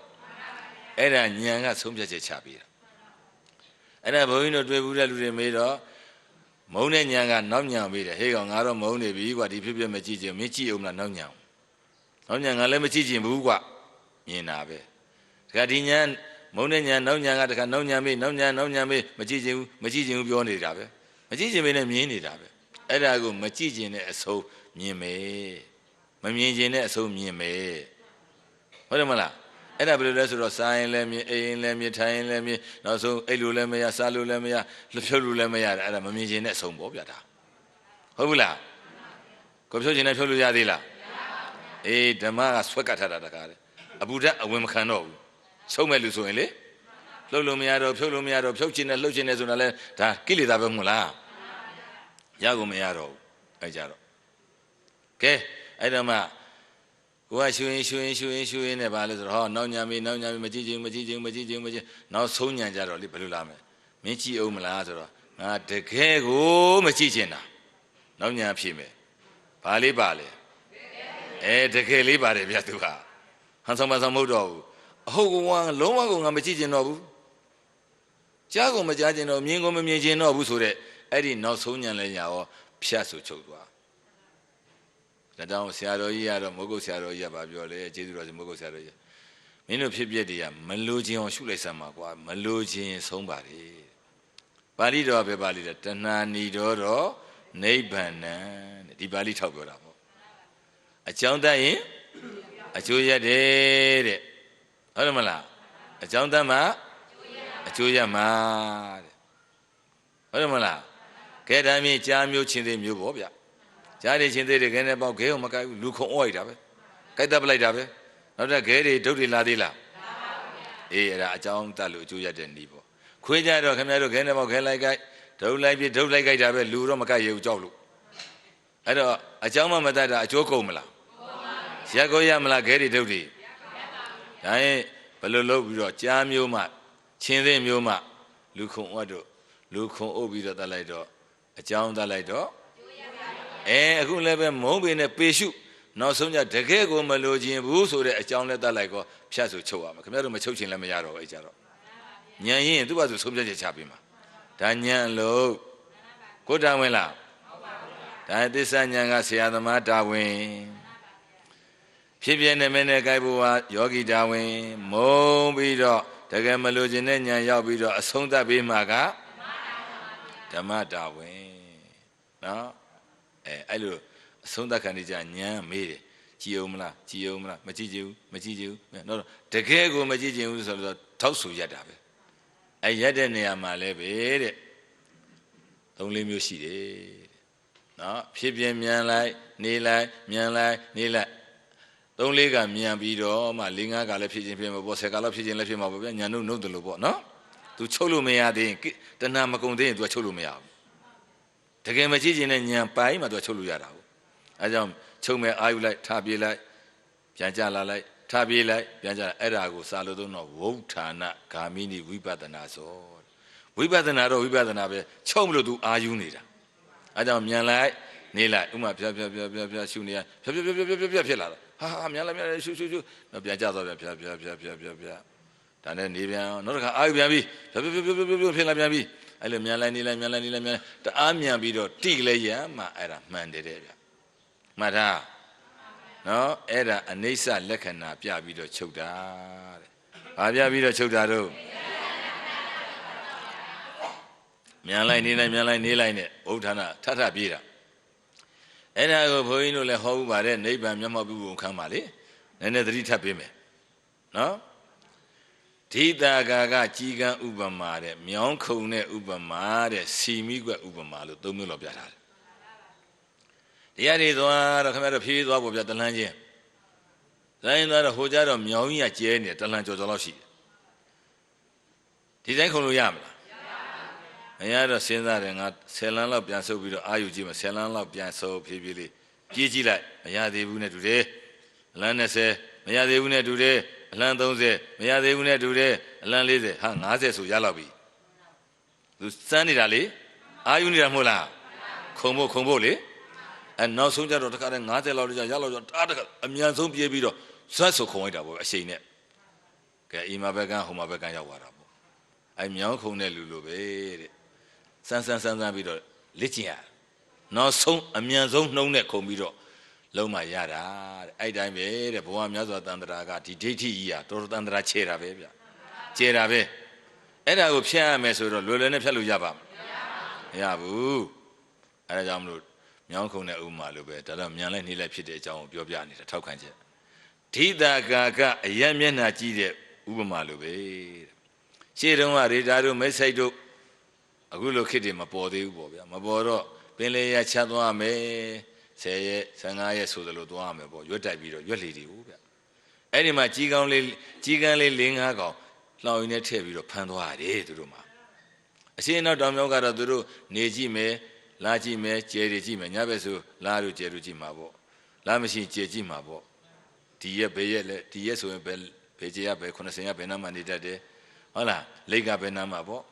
ấy là nhà cái sống cho cha bị ấy là bố nó đuổi bố ra lùi mấy đó mẫu này nhà cái nấu nhà bị đấy hay còn ngã đó mẫu này bị quả đi phía bên mà chỉ mấy chỉ ông là nấu nhà ngài lấy mấy chỉ chỉ bố quả nhìn nào vậy cái đi nhà mẫu này nhà nấu nhà cái nấu nhà mấy mà chỉ chỉ biểu này ra vậy mà chỉ chỉ mấy này nhìn này ra vậy ấy là cũng mà chỉ chỉ này sâu nhìn mấy mà nhìn chỉ này sâu nhìn mấy phải không nào ấy là bây giờ số sai lên mi thay lên mi nó số ấy lù lên mi ya sa lù lên mi ya phiêu lù lên mi ya ấy là mà nhìn chỉ này sâu bố vậy đó phải không nào có phiêu chỉ này phiêu lù ra đi làဓမ္မကဆွဲကတ်ထားတာတကားလေအဘုဒ္ဓအဝင်မခံတော့ဘူးဆုံးမဲ့လူဆိုရင်လေလှုပ်လို့မရတော့ဖြုတ်လို့မရတော့ဖြုတ်ချင်တယ်လှုပ်ချင်တယ်ဆိုတာလဲဒါကိလေသာပဲမဟုတ်လားရကုန်မရတော့ဘူးအဲကြတော့ကဲအဲ့တော့မှကိုကရှူရင်နဲ့ပါလဲဆိုတော့ဟောနောက်ညာမေးမကြည့်ချင်းနောက်ဆုံးညာကြတော့လေဘယ်လိုလာမလဲမင်းကြည့်အောင်မလားဆိုတော့ငါတကယ်ကိုမကြည့်ချင်တာနောက်ညာဖြစ်မယ်ဘာလေးပါလဲတကယ်လေးပါတယ်ဗျာသူဟာဟန်ဆောင်မဆောင်မဟုတ်တော့ဘူးအဟုတ်ကောင်ကလုံးဝကောင်ကမကြည့်ကျင်တော့ဘူးကြားကောင်မကြားကျင်တော့မြင်ကောင်မမြင်ကျင်တော့ဘူးဆိုတဲ့အဲ့ဒီနောက်ဆုံးညံလဲညာရောဖြတ်ဆိုချုပ်သွားဒါကြောင့်ဆရာတော်ကြီးကတော့မိုးကုတ်ဆရာတော်ကြီးကပြောလေကျေးဇူးတော်ရှင်မိုးကုတ်ဆရာတော်ကြီးမင်းတို့ဖြစ်ပြတွေကမလိုချင်အောင်ရှုလိုက်စမ်းပါကွာမလိုချင်ဆုံးပါတယ်ပါဠိတော်ပဲပါဠိတော်တဏှာဏီတော်နိဗ္ဗာန်တဲ့ဒီပါဠိထောက်ပြောတာအကြောင်းတတ်ရင်အကျိုးရတယ်တဲ့ဟုတ်တယ်မလားအကြောင်းတတ်မှအကျိုးရမှာတဲ့ဟုတ်တယ်မလားကဲဒါမြင်ကြားမျိုးချင်းသေးမျိုးပေါ့ဗျကြားတယ်ချင်းသေးတယ်ခဲနဲ့ပေါက်ခဲကိုမကိုက်ဘူးလူခုံအော့လိုက်တာပဲကိုက်တက်ပလိုက်တာပဲနောက်တော့ခဲတွေဒုတ်တွေလာသေးလားအဲ့ဒါအကြောင်းတတ်လို့အကျိုးရတဲ့နည်းပေါ့ခွေးကြတော့ခင်ဗျားတို့ခဲနဲ့ပေါက်ခဲလိုက်ကိုက်ဒုတ်လိုက်ပြီးဒုတ်လိုက်ကိုက်တာပဲလူတော့မကိုက်ရဘူးကြောက်လို့အဲ့တော့အကြောင်းမှမတတ်တာအကျိုးကုန်မလားရက်ကိုရမလားခဲတွေဒုတ်တွေဒါရင်ဘယ်လိုလုပ်ပြီးတော့ကြားမျိုးမှချင်းသေးမျိုးမှလူခုံအပ်တို့လူခုံအုပ်ပြီးတော့တတ်လိုက်တော့အကြောင်းတတ်လိုက်တော့အခုလည်းပဲမုံပေနဲ့ပေရှုနောက်ဆုံးကြတကယ်ကိုမလိုချင်ဘူးဆိုတဲ့အကြောင်းလည်းတတ်လိုက်ကောဖြတ်ဆိုချုပ်ရမှာခင်ဗျားတို့မချုပ်ချင်လည်းမရတော့ဘူးအဲ့ကြတော့ညံရင်သူ့ဘာသူဆုံးဖြတ်ချက်ချပေးမှာဒါညံလို့ကိုတာဝင်လားဒါသစ္စာဉာဏ်ကဆရာသမားတာဝန်ဖြစ်ပြနေမနဲ့ကြိုက်ဖို့ဟာယောဂီတာဝန်မုံပြီးတော့တကယ်မလိုချင်တဲ့ဉာဏ်ရောက်ပြီးတော့အဆုံးသတ်ပေးမှာကဓမ္မတာဝန်နော်အဲ့လိုအဆုံးသတ်ခံနေကြဉာဏ်မေးတယ်ကြည်အောင်မလားမကြည့်ချင်ဘူးနော်တကယ်ကိုမကြည့်ချင်ဘူးဆိုတော့ထောက်ဆူရတာပဲရက်တဲ့နေရာမှာလည်းပဲတဲ့3-4မျိုးရှိတယ်နော်ဖြစ်ပြမြန်လိုက်နေလိုက်မြန်လိုက်နေလိုက်3-4ကမြန်ပြီးတော့မှ4-5ကလည်းဖြစ်ချင်းဖြစ်မှာပေါ့10ကလည်းဖြစ်ချင်းလည်းဖြစ်မှာပေါ့ဗျညာနှုတ်တယ်လို့ပေါ့နော်သူချုပ်လို့မရသေးရင်တဏှာမကုန်သေးရင်သူကချုပ်လို့မရဘူးတကယ်မကြည့်ချင်တဲ့ညာပိုင်းမှာသူကချုပ်လို့ရတာဟုတ်အဲကြောင့်ချုပ်မဲ့အာယူလိုက်ထားပြေးလိုက်ပြန်ကြလာလိုက်ထားပြေးလိုက်ပြန်ကြလာအဲ့ဒါကိုစာလို့သုံးတော့ဝုဋ္ဌာဏဂါမိနိဝိပဿနာဆိုဝိပဿနာတော့ဝိပဿနာပဲချုပ်မလို့သူအာယူနေတာအဲကြောင့်မြန်လိုက်နေလိုက်ဥမာဖြတ်ရှုနေရဖြတ်ဖြစ်လာတော့ဟာမြန်လိုက်ရှုပြန်ကြတော့ဖြတ်ဒါနဲ့နေပြန်နောက်တစ်ခါအာယူပြန်ပြီဖြတ်ဖြစ်လာပြန်ပြီအဲ့လိုမြန်လိုက်နေလိုက်တအားမြန်ပြီးတော့တိလဲရမှအဲ့ဒါမှန်တယ်တဲ့ဗျမှတ်ထားနော်အဲ့ဒါအနိစ္စလက္ခဏာပြပြီးတော့ချုပ်တာတဲ့ဘာပြပြီးတော့ချုပ်တာတော့မြန်လိုက်နေလိုက်နဲ့ဗုဒ္ဓနာထထပြေးတာအဲ့ဒါကိုဘုန်းကြီးတို့လည်းဟောဥပါတဲ့နိဗ္ဗာန်မျက်မှောက်ပြုဖို့ခံပါလေနည်းနည်းသတိထပ်ပေးမယ်နော် Dita gaga jigan ubamare, myong kone ubamare, simi gua ubamalo, domulo biara. Yari doa, the camera piece of the Lange. Then the Hoja of Myonia Jenny, the Lanjoloshi. Did I call Yam? I had a sinner and at Selan of Bianso with Ayujim, Selan of Bianso, Pibili, Gigi like, Mayade Une today, Lana say, Mayade Une today, Landose, Mayade Une today, Landlise, Hang Azes Yalabi. The Sandy Ali, Ayunia Mola, Comboli. And now soon to cut and not allow yellow article, a million some people, so coined about a saying it. Ima Began, Homa Began Yawarabo. I'm young Hone Lulu, San Vido, Litia. Now so a million some no neck combido. Loma Yada, I made a poem Yaza Dandraga, TT, Tortandra Chera baby. Chera be. And I will share a mess with a Lulene Fellow Yabam. Yabu. I am rude. Myong kone umalube, tada myang ni le phit de chaung pyo pya ni taw khan chet. Thita gaga ayan myana ji de ubama lo be. Shye taung ka radar do mic site doအခုလိုခေတ်တွေမပေါ်သေးဘူးပေါ့ဗျာမပေါ်တော့ပင်လေရချသွားမယ်10ရက်15ရက်ဆိုသလိုသွားမယ်ပေါ့ရွတ်တိုက်ပြီးတော့ရွက်လေတွေဗျာအဲ့ဒီမှာကြီးကန်းလေး4-5ကောင်လှောင်ရင်းနဲ့ထည့်ပြီးတော့ဖမ်းသွားရတယ်သူတို့မှာအရှင်းတော့တောင်မြောက်ကတော့သူတို့နေကြည့်မယ်လာကြည့်မယ်ကျဲတွေကြည့်မယ်ညဘက်ဆိုလာတို့ကျဲတို့ကြည့်မှာပေါ့လာမရှိကျဲကြည့်မှာပေါ့ဒီရက်ဘယ်ရက်လဲဒီရက်ဆိုရင်ဘယ်ကျဲရဘယ်90ရက်ဘယ်နားမှနေတတ်တယ်ဟုတ်လားလိတ်ကဘယ်နားမှာပေါ့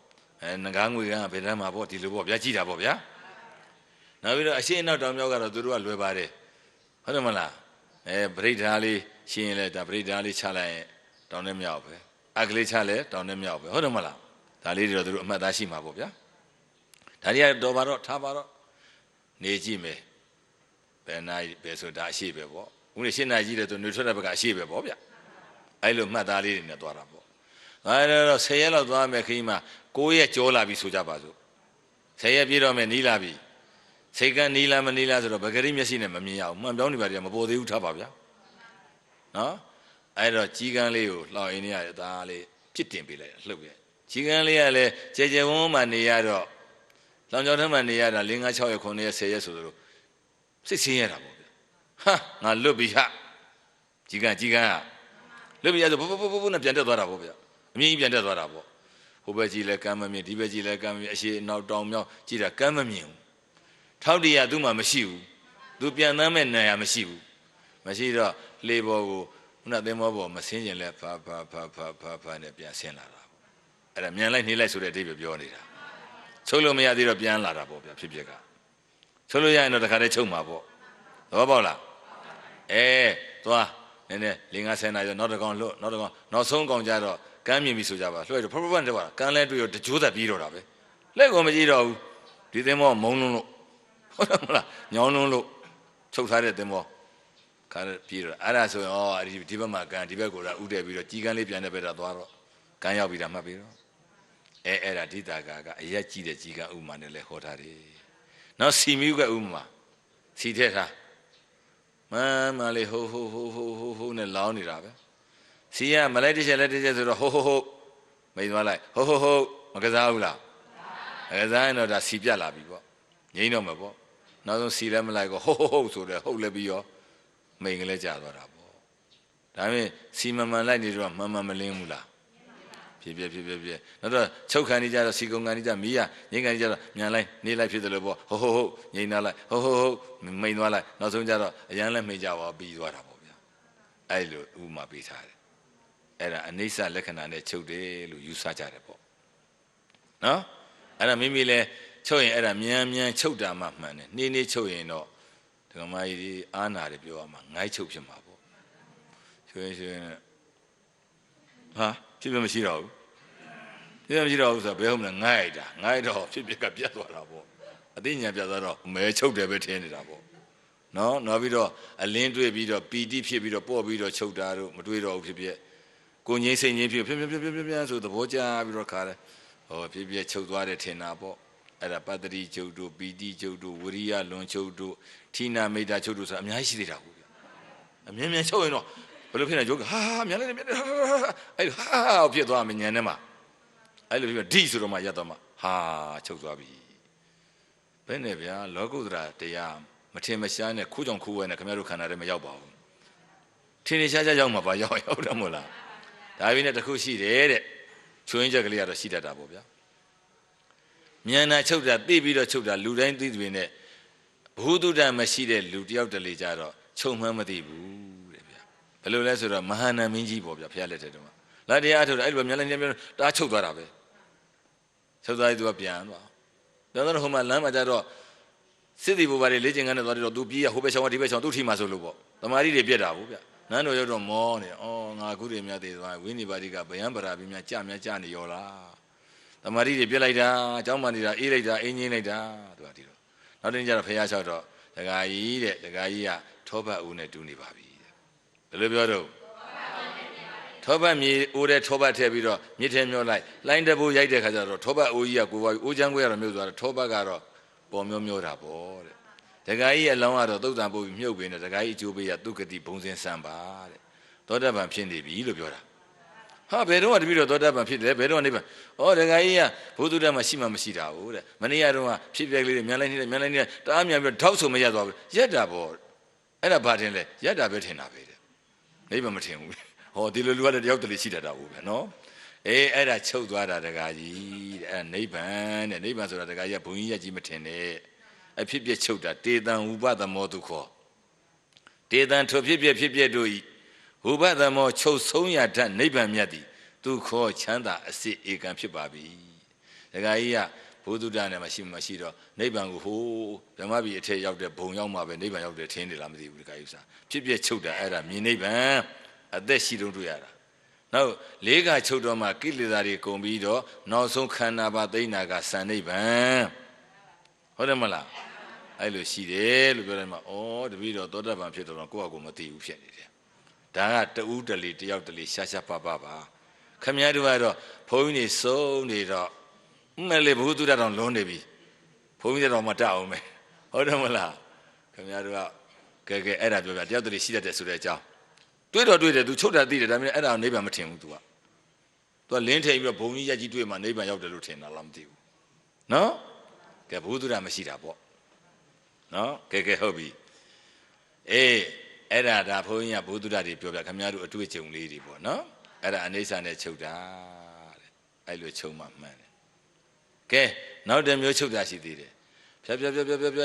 ငကားငွေကဘယ်နားမှာပေါ့ဒီလိုပေါ့ဗျာကြည့်တာပေါ့ဗျာနောက်ပြီးတော့အရှင်းနောက်တောင်မြောက်ကတော့သူတို့ကလွယ်ပါတယ်ဟုတ်တယ်မလားပရိဒါလေးရှင်းရင်လဲဒါပရိဒါလေးချလိုက်ရင်တောင်နဲ့မြောက်ပဲအကလေးချလဲတောင်နဲ့မြောက်ပဲဟုတ်တယ်မလားဒါလေးတွေတော့သူတို့အမှတ်သားရှိမှာပေါ့ဗျာဒါတွေကတော့ပါတော့ထားပါတော့နေကြည့်မယ်ဘယ်နိုင်ဘယ်ဆိုတာအရှိပဲပေါ့ဦးနေရှင်းနိုင်ကြည့်တယ်သူနေထွက်တဲ့ဘက်ကအရှိပဲပေါ့ဗျာအဲ့လိုမှတ်သားလေးတွေနဲ့သွားတာပေါ့အဲ့တော့10ရက်လောက်သွားမယ်ခင်းမှာ9ရက်ကျော်လာပြီဆိုကြပါစို့10ရက်ပြည့်တော့မယ်နီးလာပြီစိတ်ကနီးလာမနီးလာဆိုတော့ဗကရိမျက်စိနဲ့မမြင်ရဘူးမှန်ပြောင်းနေပါတည်းမပေါ်သေးဘူးထားပါဗျာနော်အဲ့တော့ကြီးကန်းလေးကိုလှောင်ရင်းနေရတဲ့သားလေးပြစ်တင်ပေးလိုက်လှုပ်ရဲ့ကြီးကန်းလေးကလည်းကြဲကြဲဝန်းမှနေရတော့လောင်ကြောင်ထဲမှာနေရတာ5-6ရက်9ရက်10ရက်ဆိုတော့စိတ်ဆင်းရတာပေါ့ဗျာဟာငါလွတ်ပြီဟာကြီးကန်းလွတ်ပြီဆိုဘနဲ့ပြန်တက်သွားတာပေါ့ဗျာအမြင်ကြီးပြန်တက်သွားတာပေါ့ဟိုဘက်ကြီးလဲကမ်းမမြင်ဒီဘက်ကြီးလဲကမ်းမမြင်အရှိအနောက်တောင်မြောက်ကြည့်တာကမ်းမမြင်ဘူးထောက်တရသူ့မှာမရှိဘူးသူပြန်တမ်းမဲ့နေရမရှိဘူးမရှိတော့လေဘော်ကိုခုနသင်္ဘောပေါ်မဆင်းရင်လဲဖာနဲ့ပြန်ဆင်းလာတာပေါ့အဲ့ဒါမြန်လိုက်နှေးလိုက်ဆိုတဲ့အဓိပ္ပာယ်ပြောနေတာချုပ်လို့မရသေးတော့ပြန်လာတာပေါ့ဗျာဖြစ်ကချုပ်လို့ရရင်တော့တခါတည်းချုပ်မှာပေါ့သဘောပေါက်လားသွားနည်းနည်း5-10နာရီနောက်တစ်ကောင်လွတ်နောက်တစ်ကောင်နောက်ဆုံးကောင်ကြတော့ကမ်းမြင်ပြီဆိုကြပါလွှဲတော့ဖတ်တော့ကမ်းလဲတွေ့ရတကြိုးသက်ပြီးတော့တာပဲလက်ကောမကြည့်တော့ဘူးဒီသင်္ဘောမုံလုံးလို့ဟုတ်တယ်မလားညောင်းလုံးလို့ချုပ်ထားတဲ့သင်္ဘောခါပြီးတော့အဲ့ဒါဆိုရင်ဒီဘက်မှာကမ်းဒီဘက်ကိုဥတည်ပြီးတော့ကြီးကန်းလေးပြန်တဲ့ဘက်တော့သွားတော့ကမ်းရောက်ပြီးတာမှတ်ပြီးတော့အဲ့ဒါဒိတာကအရက်ကြီးတဲ့ကြီးကန်းဥမာနဲ့လဲဟောထားတယ်နောက်စီမီကဥမာစီထက်ထားမလေးဟိုးနဲ့လောင်းနေတာပဲစီကမလိုက်တစ်ချက်ဆိုတော့ဟိုးမိသွားလိုက်ဟိုးမကစားဘူးလားမကစားရင်တော့ဒါစီပြတ်လာပြီပေါ့ငိမ့်တော့မှာပေါ့နောက်ဆုံးစီလည်းမလိုက်ကိုဟိုးဆိုတယ်ဟုတ်လည်းပြီးရောမိန်ကလေးကြာသွားတာပေါ့ဒါပေမဲ့စီမမှန်လိုက်နေတော့မှန်မလင်းဘူးလားဖြစ်နောက်တော့ချုပ်ခံနေကြတော့စီကုံခံနေကြမီးရငိမ့်ခံနေကြတော့မြန်လိုက်နေလိုက်ဖြစ်တယ်လို့ပေါ့ဟိုးငိမ့်လာလိုက်ဟိုးမိန်သွားလိုက်နောက်ဆုံးကြတော့အရန်လည်းမိန်ကြပါပြီးသွားတာပေါ့ဗျာအဲ့လိုဥမာပေးထားတယ်အဲ့ဒါအနိစ္စလက္ခဏာနဲ့ချုပ်တယ်လို့ယူဆကြတယ်ပေါ့နော်အဲ့ဒါမိမိလဲချုပ်ရင်အဲ့ဒါမြန်ချုပ်တာမှမှန်တယ်နေချုပ်ရင်တော့ဒီကမကြီးအားနာတယ်ပြောရမှာငိုက်ချုပ်ဖြစ်မှာပေါ့ရွှင်ဟာဖြစ်မရှိတော့ဘူးဆိုတော့ဘယ်ဟုတ်မလဲငိုက်တော့ဖြစ်ကပြတ်သွားတာပေါ့အသိဉာဏ်ပြတ်သွားတော့မဲချုပ်တယ်ပဲထင်နေတာပေါ့နော်နောက်ပြီးတော့အလင်းတွေ့ပြီးတော့ပီတိဖြစ်ပြီးတော့ပေါ့ပြီးတော့ချုပ်တာတို့မတွေ့တော့ဘူးဖြစ်ကိုငိမ့်စိတ်ငိမ့်ဖြစ်ဆိုသဘောကျပြီးတော့ခါတယ်ဖြစ်ချုပ်သွားတယ်ထင်တာပေါ့အဲ့ဒါပတ္တိချုပ်တို့ပီတိချုပ်တို့ဝရိယလွန်ချုပ်တို့ဌိနာမိတ်တာချုပ်တို့ဆိုတာအများကြီးရှိသေးတာဟုတ်ဗျအမြင်ချုပ်ရင်တော့ လိုဖြစ်နေကြဟာမြန်လိုက်မြန်အဲ့ဟာဖြစ်သွားမယ်ညံထဲမှာအဲ့လိုဖြစ်ဒီဆိုတော့မှရတော့မှဟာချုပ်သွားပြီဘယ်နဲ့ဗျာလောကုတ္တရာတရားမထင်မရှားနဲ့ခိုးကြောင်ခိုးဝဲနဲ့ခင်ဗျားတို့ခန္ဓာထဲမရောက်ပါဘူးထင်ရှားရောက်မှာပါရောက်တယ်မို့လားဒါပေမဲ့တခုရှိတယ်တဲ့ချွင်းချက်ကလေးကတော့ရှိတတ်တာပေါ့ဗျာမြန်နာချုပ်တာသိပြီးတော့ချုပ်တာလူတိုင်းသိတွေနဲ့ဘုသူတ္တမရှိတဲ့လူတယောက်တလေကြတော့ချုပ်မှန်းမသိဘူးတဲ့ဗျာဘယ်လိုလဲဆိုတော့မဟာနာမင်းကြီးပေါ့ဗျာဖះလက်ထက်တုန်းကလာတရားထုတ်တယ်အဲ့လိုမြန်လိုက်မြန်တားချုပ်သွားတာပဲချုပ်သွားပြီးသူကပြန်သွားပြန်တော့ဟိုမှာလမ်းမှာကြတော့စစ်တီဘိုဘာတွေလေ့ကျင့်ခန်းနဲ့သွားတော့သူပြေးရဟိုဘက်ချောင်းဒီဘက်ချောင်းသူ့ထီမှာဆိုလို့ပေါ့တမာရီတွေပြက်တာဘူးဗျနန်းတော်ရောက်တော့မောနေအော်ငါအခုတွေများသေးသွားဝိနိပါတိကဗယံပရာပြီးများကြနေရောလားတမာရီတွေပြက်လိုက်တာအเจ้าမနေတာအေးလိုက်တာအင်းငင်းလိုက်တာသူကဒီတော့နောက်တင်းကျတော့ဖះလျှောက်တော့ဒကာကြီးတဲ့ဒကာကြီးကထောပတ်ဦးနဲ့တူနေပါပြီတဲ့ဘယ်လိုပြောတော့ထောပတ်မြေအိုးတဲ့ထောပတ်ထည့်ပြီးတော့မြစ်ထဲမျောလိုက်လိုင်းတဘူရိုက်တဲ့ခါကျတော့ထောပတ်အိုးကြီးကကိုယ်ပါအိုးချမ်းခွဲရတော့မြုပ်သွားတယ်ထောပတ်ကတော့ပေါ်မျောတာပေါ့တဲ့ဒကာကြီးအလောင်းကတော့သုတ်တံပုတ်ပြီးမြုပ်ပင်တဲ့ဒကာကြီးအကျိုးပေးရသူကတိဘုံစင်ဆံပါတဲ့သောတပန်ဖြစ်နေပြီလို့ပြောတာဟာဘယ်တော့မှတပည့်တော်သောတပန်ဖြစ်တယ်ဘယ်တော့နေပါဩဒကာကြီးကဘုသူတ္တမရှိမှမရှိတာဟုတ်တဲ့မနေ့ကတော့ဖြစ်ပြက်ကလေးမြန်လိုက်နေတအားမြန်ပြီးတော့ထောက်ဆိုမရသွားဘူးရက်တာပေါ့အဲ့ဒါဘာတင်လဲရက်တာပဲထင်တာပဲတဲ့နိဗ္ဗာန်မထင်ဘူးဟောဒီလိုလူကလည်းတယောက်တလေရှိတတ်တာဟုတ်ပဲနော်အေးအဲ့ဒါချုပ်သွားတာဒကာကြီးတဲ့အဲ့နိဗ္ဗာန်တဲ့နိဗ္ဗာန်ဆိုတာဒကာကြီးကဘုံကြီးရက်ကြီးမထင်နဲ့အဖြစ်ပြချုပ်တာတေတံဥပသမောတုခောတေတံထိုဖြစ်ပြတို့ဤဥပသမောချုပ်ဆုံးရတတ်နိဗ္ဗာန်မြတ်သည်သူခောချမ်းသာအစစ်ဧကံဖြစ်ပါပြီဒကာကြီးကဘုသူတ္တနဲ့မရှိတော့နိဗ္ဗာန်ကိုဟိုဓမ္မပြည်အထက်ရောက်တဲ့ဘုံရောက်မှပဲနိဗ္ဗာန်ရောက်တယ်ထင်တယ်လားမသိဘူးဒကာကြီးဥစားဖြစ်ချုပ်တာအဲ့ဒါမြင်နိဗ္ဗာန်အသက်ရှိတုံးတွေ့ရတာနောက်လေးကချုပ်တော့မှကိလေသာတွေကုန်ပြီးတော့နောက်ဆုံးခန္ဓာပါသိဏကစံနိဗ္ဗာန်ဟုတ်တယ်မလားအဲ့လိုရှိတယ်လို့ပြောတယ်မှာဩတပည့်တော်သောတပန်ဖြစ်တော့ကိုယ့်အကူမသိဘူးဖြစ်နေတယ်ဒါကတူးတလီတယောက်တလီရှားပါခမည်းတော်ကတော့ဘုန်းကြီးနေစုံနေတော့မလေဘုသူတ္တတော်လွန်နေပြီဘုန်းကြီးတော်မတတ်အောင်ပဲဟုတ်တယ်မလားခမည်းတော်ကကဲအဲ့ဒါပြောပြတယောက်တလီရှိတတ်တယ်ဆိုတဲ့အကြောင်းတွေ့တယ်သူချုပ်တာသိတယ်ဒါပေမဲ့အဲ့ဒါနိဗ္ဗာန်မထင်ဘူး तू ကလင်းထိန်ပြီးတော့ဘုံကြီးရက်ကြီးတွေ့မှနိဗ္ဗာန်ရောက်တယ်လို့ထင်တာလားမသိဘူးနော်ကဲဘုသူတ္တမရှိတာပေါ့နော်ကဲဟုတ်ပြီအေးအဲ့ဒါဘုန်းကြီးကဘုသူတ္တတွေပြောပြခင်ဗျားတို့အတွေ့အကြုံလေးတွေပေါ့နော်အဲ့ဒါအနေဆာနဲ့ချုပ်တာတဲ့အဲ့လိုချုပ်မှမှန်တယ်ကဲနောက်တစ်မျိုးချုပ်တာရှိသေးတယ်ဖြတ်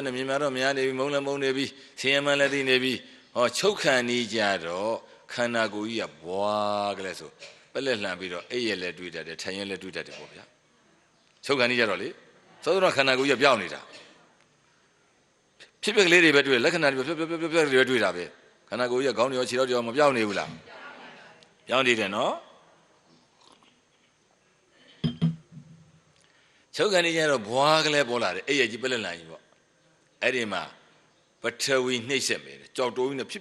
နဲ့မြင်များတော့များနေပြီမုံလည်းမုံနေပြီဆင်းရဲမှန်းလည်းသိနေပြီဟောချုပ်ခံနေကြတော့ခန္ဓာကိုယ်ကြီးကဘွားကလေးဆိုပက်လက်လှန်ပြီးတော့အိပ်ရလည်းတွေ့တတ်တယ်ထိုင်ရလည်းတွေ့တတ်တယ်ပေါ့ဗျာချုပ်ခံနေကြတော့လေသောသောခန္ဓာကိုယ်ကြီးကပြောင်းနေတာဖြစ်ကလေးတွေပဲတွေ့လက္ခဏာတွေပြတွေပဲတွေ့တာပဲခန္ဓာကိုယ်ကြီးကခေါင်းတွေရောခြေထောက်တွေရောမပြောင်းနေဘူးလားပြောင်းနေတယ်နော်ချုပ်ခံနေကြတော့ဘွားကလေးပေါ်လာတယ်အိပ်ရကြီးပက်လက်လှန်ကြီးပေါ့အဲ့ဒီမှာပထဝီနှိမ့်ဆက်မယ်ကြောက်တိုးကြီးနဲ့ဖြ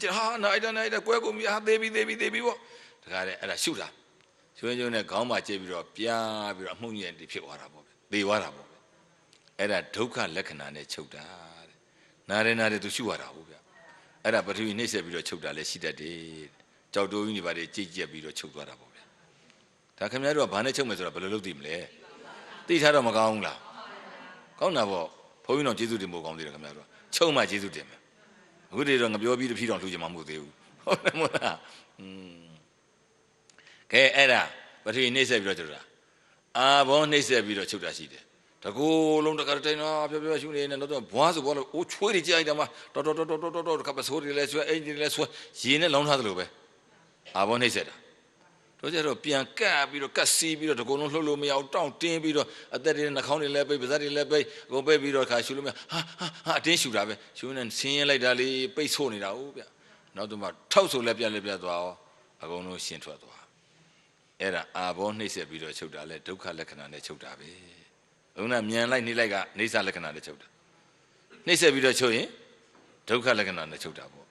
စ်ဟာနိုင်တာကွဲကုန်ပြီဟာသေးပြီပေါ့တခါတည်းအဲ့ဒါရှုတာကျွန်းနဲ့ခေါင်းမှာကျိပြီးတော့ပြားပြီးတော့အမှုန့်ကြီးတွေဖြစ်သွားတာပေါ့သေသွားတာပေါ့အဲ့ဒါဒုက္ခလက္ခဏာနဲ့ချုပ်တာတဲ့နားတယ်သူရှုရတာဟုတ်ဗျအဲ့ဒါပထဝီနှိမ့်ဆက်ပြီးတော့ချုပ်တာလည်းရှိတတ်တယ်ကြောက်တိုးကြီးတွေပါလေကြိတ်ကြက်ပြီးတော့ချုပ်သွားတာပေါ့ဗျဒါခင်ဗျားတို့ကဘာနဲ့ချုပ်မယ်ဆိုတာဘယ်လိုလုပ်သိမလဲသိထားတော့မကောင်းဘူးလားကောင်းတာပေါ့ဘုန်းကြီးတော်ကျေးဇူးတင်ဖို့ကောင်းသေးတယ်ခင်ဗျားတို့ချုပ်မှကျေးဇူးတင်မယ်အခုတည်းတော့ငပြောပြီးတဖြည်းတော်လှူကြမှာမဟုတ်သေးဘူးဟုတ်တယ်မို့လားကဲအဲ့ဒါပထဝီနှိမ့်ဆက်ပြီးတော့ချုပ်တာအာဘောနှိမ့်ဆက်ပြီးတော့ချုပ်တာရှိတယ်တကူလုံးတကတိုင်တော့ပြောရှုနေတယ်တော့ဘွားဆိုဘောလို့အိုးချွေးတွေကြိုက်တယ်မှာတော်ကပစိုးတွေလဲဆွဲအိမ်တွေလဲဆွဲရေနဲ့လောင်းထားသလိုပဲအာဘောနှိမ့်ဆက်တာတို့ကြတော့ပြန်ကပ်ပြီးတော့ကတ်စီးပြီးတော့တကူလုံးလှုပ်လို့မရအောင်တောင့်တင်းပြီးတော့အသက်တွေနှာခေါင်းတွေလဲပိတ်ပါးစပ်တွေလဲပိတ်အကုန်ပိတ်ပြီးတော့ခါရှုလို့မရဟာအတင်းရှုတာပဲရှုနေဆင်းရဲလိုက်တာလေးပိတ်ဆို့နေတာဟုတ်ဗျနောက်တော့မှထောက်ဆိုလဲပြသွားအောင်အကုန်လုံးရှင်းထွက်သွားအဲ့ဒါအာဘောနှိမ့်ဆက်ပြီးတော့ချုပ်တာလဲဒုက္ခလက္ခဏာနဲ့ချုပ်တာပဲဥနာမြန်လိုက်နေလိုက်ကနေဆလက္ခဏာနဲ့ချုပ်တာနှိမ့်ဆက်ပြီးတော့ချုပ်ရင်ဒုက္ခလက္ခဏာနဲ့ချုပ်တာပေါ့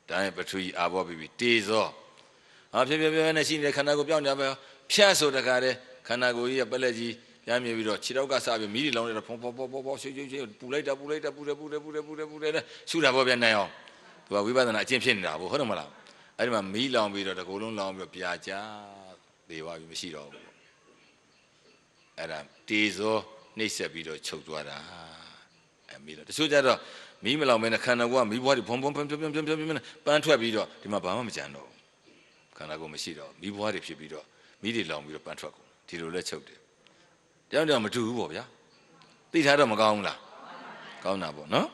ဒါရင်ပထဝီအာဘောပြီးတေဇောဖြစ်နဲ့ရှိနေတဲ့ခန္ဓာကိုယ်ပြောင်းကြပဲဖြတ်ဆိုတခါတည်းခန္ဓာကိုယ်ကြီးကပက်လက်ကြီးရမ်းမြေပြီးတော့ခြေထောက်ကစပြီးမီးတွေလောင်းနေတော့ဖောရှုပူလိုက်တာပူတယ်ရှုတာပေါ့ဗျာနိုင်အောင်သူကဝိပဿနာအကျင့်ဖြစ်နေတာပေါ့ဟုတ်တယ်မလား အဲ့ဒီမှာမီးလောင်ပြီးတော့တကူလုံးလောင်ပြီးတော့ပြာကျသေးသွားပြီမရှိတော့ဘူးအဲ့ဒါတေဇောနှိမ့်ဆက်ပြီးတော့ချုပ်သွားတာအဲ့မီးတော့တချို့ကြတော့မီးမလောင်မဲနဲ့ခန္ဓာကိုယ်ကမီးဘွားတွေဘုံဘုံပန်းထွက်ပြီးတော့ဒီမှာဘာမှမကြံတော့ခန္ဓာကိုယ်မရှိတော့မီးဘွားတွေဖြစ်ပြီးတော့မီးတွေလောင်ပြီးတော့ပန်းထွက်ကုန်ဒီလိုလဲချုပ်တယ်တောင်မတူဘူးပေါ့ဗျာသိထားတော့မကောင်းဘူးလားကောင်းတာပေါ့နော်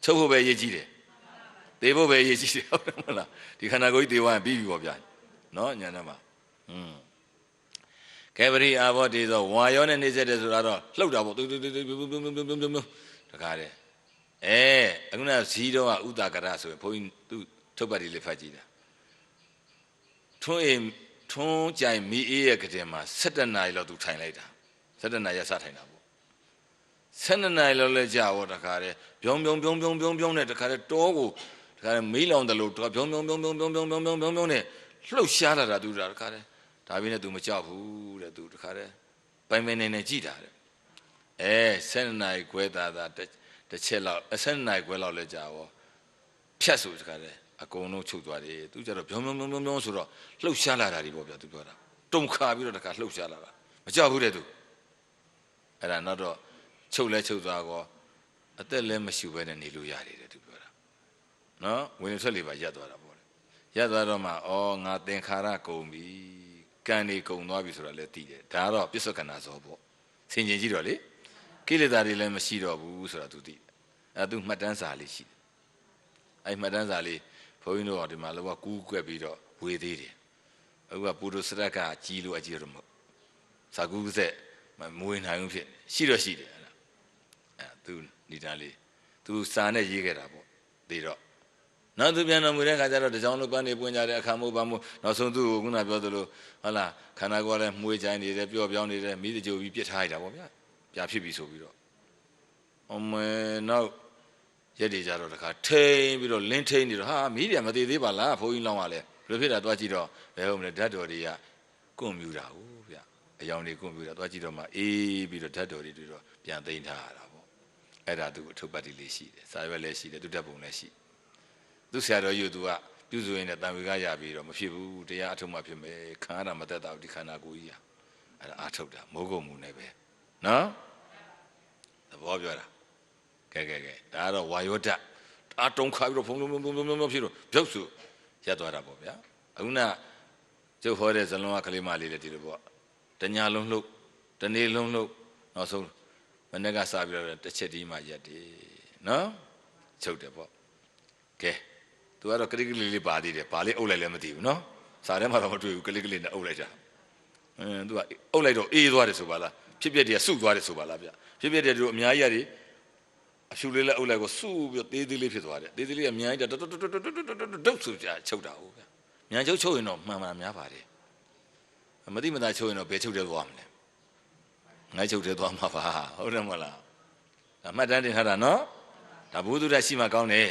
ချုပ်ဖို့ပဲရေးကြည့်တယ်သေဖို့ပဲရေးကြည့်တယ်ဟုတ်တယ်မလားဒီခန္ဓာကိုယ်ကြီးသေသွားရင်ပြီးပြီပေါ့ဗျာနော်ညာနဲ့မှာကဲပရိအာဘောတေသောဝါရောနဲ့နေစေတယ်ဆိုတာတော့လှုပ်တာပေါ့တခါတည်းအခုနဇီးတော့ဥတာကရဆိုရင်ဘုန်းကြီးသူထုတ်ပတ်တွေလေးဖတ်ကြည့်တာထွန်းကြိုင်မီအေးရဲ့ကတင်မှာ17နာရီလောက်သူထိုင်လိုက်တာ17နာရီရစထိုင်တာပေါ့12နာရီလောက်လဲကြာတော့တခါတည်းပြုံးနဲ့တခါတည်းတောကိုတခါတည်းမီးလောင်တယ်လို့ပြုံးနဲ့လှုပ်ရှားလာတာသူတခါတည်းဒါပြင်းနဲ့သူမကြောက်ဘူးတဲ့သူတခါတည်းပိုင်နေကြည့်တာတဲ့12နာရီခွဲသားတစ်ချက်လောက်12နာရီခွဲလောက်လဲကြာတော့ဖြတ်ဆိုတခါတည်းအကုန်လုံးချုပ်သွားတယ်သူကျတော့ပြုံးဆိုတော့လှုပ်ရှားလာတာဒီပေါ့ဗျာသူပြောတာတုံခါပြီးတော့တခါလှုပ်ရှားလာတာမကြောက်ဘူးတဲ့သူအဲ့ဒါတော့ချုပ်လဲချုပ်သွားကောအသက်လည်းမရှူဘဲနဲ့နေလို့ရတယ်တဲ့သူပြောတာနော်ဝင်ထွက်လေးပါရက်သွားတာပေါ့ရက်သွားတော့မှငါသင်္ခါရကုန်ပြီကံနေကုန်သွားပြီဆိုတာလည်းသိတယ်ဒါကတော့ပစ္စုကနာဇောပေါ့ဆင်ခြင်ကြည့်တော့လေကိလေသာတွေလည်းမရှိတော့ဘူးဆိုတာသူသိတယ်အဲ့သူမှတ်တမ်းစာလေးရှိတယ်အဲ့မှတ်တမ်းစာလေးဘုန်းကြီးတို့ကဒီမှာလောကကူးကွက်ပြီးတော့ဝေသေးတယ်အခုကပုရုစရကကြီးလို့အကြီးတော့မဟုတ်စာကူးဆက်မွေးနိုင်ဘူးဖြစ်ရှိတော့ရှိတယ်အဲ့သူနေတာလေးသူစာနဲ့ရေးခဲ့တာပေါ့ဒီတော့နောက်သူပြန်တော်မူတဲ့ခါကျတော့တကြောင်လုံးပန်းနေပွင့်ကြတဲ့အခါမို့ပါမို့နောက်ဆုံးသူ့ကိုခုနပြောသလိုဟုတ်လားခန္ဓာကိုယ်လည်းမှုေးချိုင်းနေတယ်ပျော့ပြောင်းနေတယ်မိတကြိုပြီးပြစ်ထားရတာပေါ့ဗျာပြဖြစ်ပြီဆိုပြီးတော့နောက်ရက်တွေကြတော့တခါထိန်ပြီးတော့လင်းထိန်နေတော့ဟာမိတယ်မသေးသေးပါလားဘုန်းကြီးလောင်းကလည်းဘယ်လိုဖြစ်တာတွားကြည့်တော့ဘယ်ဟုတ်မလဲဓာတ်တော်တွေကကွန့်မြူတာဟုတ်ဗျာအယောင်တွေကွန့်မြူတာတွားကြည့်တော့မှအေးပြီးတော့ဓာတ်တော်တွေတွေ့တော့ပြန်သိမ်းထားရတာပေါ့အဲ့ဒါသူအထုပ်ပတ်တိလေးရှိတယ်စာရွက်လည်းရှိတယ်သူဓာတ်ပုံလည်းရှိသူဆရာတော်ကြီးကသူကပြုစုရင်းနဲ့တန်ဝေကရပြီးတော့မဖြစ်ဘူးတရားအထုပ်မှဖြစ်မယ်ခံရတာမသက်တာဒီခန္ဓာကိုယ်ကြီးอ่ะအဲ့ဒါအထုပ်တာမိုးကုံမှုနဲ့ပဲနော်သဘောပြောတာကဲဒါကတော့ဝါယောဓာတ်အတုံးခါပြီးတော့ဖုံဖြစ်တော့ပြုတ်စုရက်သွားတာပေါ့ဗျာအခုနကျုပ်ဟောတဲ့ဇလုံးကကလေးမလေးလည်းဒီလိုပေါ့တညာလုံးလှုပ်တနေ့လုံးလှုပ်နောက်ဆုံးမနေ့ကစပြီးတော့တစ်ချက်ဒီမှရက်တယ်နော်ချုပ်တယ်ပေါ့ကဲသူကတော့ကလေးကလေးပါသေးတယ်ဘာလေးအုပ်လိုက်လည်းမသိဘူးနော်စာထဲမှာတော့မတွေ့ဘူးကလေးနဲ့အုပ်လိုက်တာသူကအုပ်လိုက်တော့အေးသွားတယ်ဆိုပါလားဖြစ်ပြတွေကစုသွားတယ်ဆိုပါလားဗျဖြစ်ပြတဲ့တို့အများကြီးရတယ်အဖြူလေးလည်းအုပ်လိုက်ကိုစုပြီးတော့သေးသေးလေးဖြစ်သွားတယ်သေးသေးလေးကအများကြီးတုတ်ဆိုကြချုပ်တာဟုတ်ဗျမြန်ချုပ်ရင်တော့မှန်များပါတယ်မသိမသာချုပ်ရင်တော့ဘယ်ချုပ်တယ်သွားမလဲငါချုပ်တယ်သွားမှာပါဟုတ်တယ်မဟုတ်လားအမှတ်တမ်းတင်ထားတာနော်ဒါဘုဒ္ဓရရှိမှကောင်းတယ်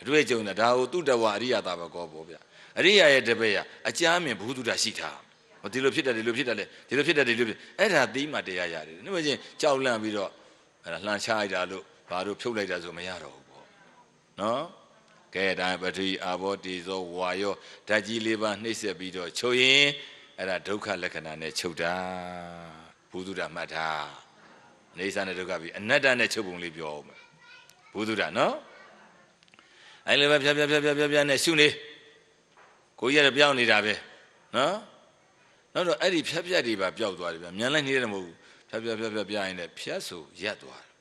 အတွေ့အကြုံနဲ့ဒါကိုတုတဝအရိယတာဘကောပေါ့ဗျအရိယရဲ့တပည့်ရအကြမ်းမြင်ဘုဒ္ဓရရှိထားဒီလိုဖြစ်တယ်လေဒီလိုဖြစ်အဲ့ဒါသိမှတရားရတယ်နှမချင်းကြောက်လန့်ပြီးတော့အဲ့ဒါလှန်ချလိုက်တာလို့ဘာလို့ဖြုတ်လိုက်တာဆိုမရတော့ဘူးပေါ့နော်ကဲဒါပထဝီအာဘောတေဇောဝါယောဓာတ်ကြီး၄ပါးနှိမ့်ဆက်ပြီးတော့ချုပ်ရင်အဲ့ဒါဒုက္ခလက္ခဏာနဲ့ချုပ်တာဘုဒ္ဓရမှတ်တာနေစာနဲ့ဒုက္ခပြီးအနတ္တနဲ့ချုပ်ပုံလေးပြောအောင်ဘုဒ္ဓရနော်အဲ့လိုပဲဖြားနဲ့ရှုနေကိုကြီးရပြောင်းနေတာပဲနော်နောက်တော့အဲ့ဒီဖြတ်တွေပါပျောက်သွားတယ်ဗျမြန်လိုက်နေတယ်မဟုတ်ဘူးဖြတ်ရင်လည်းဖြတ်ဆိုရက်သွားတယ်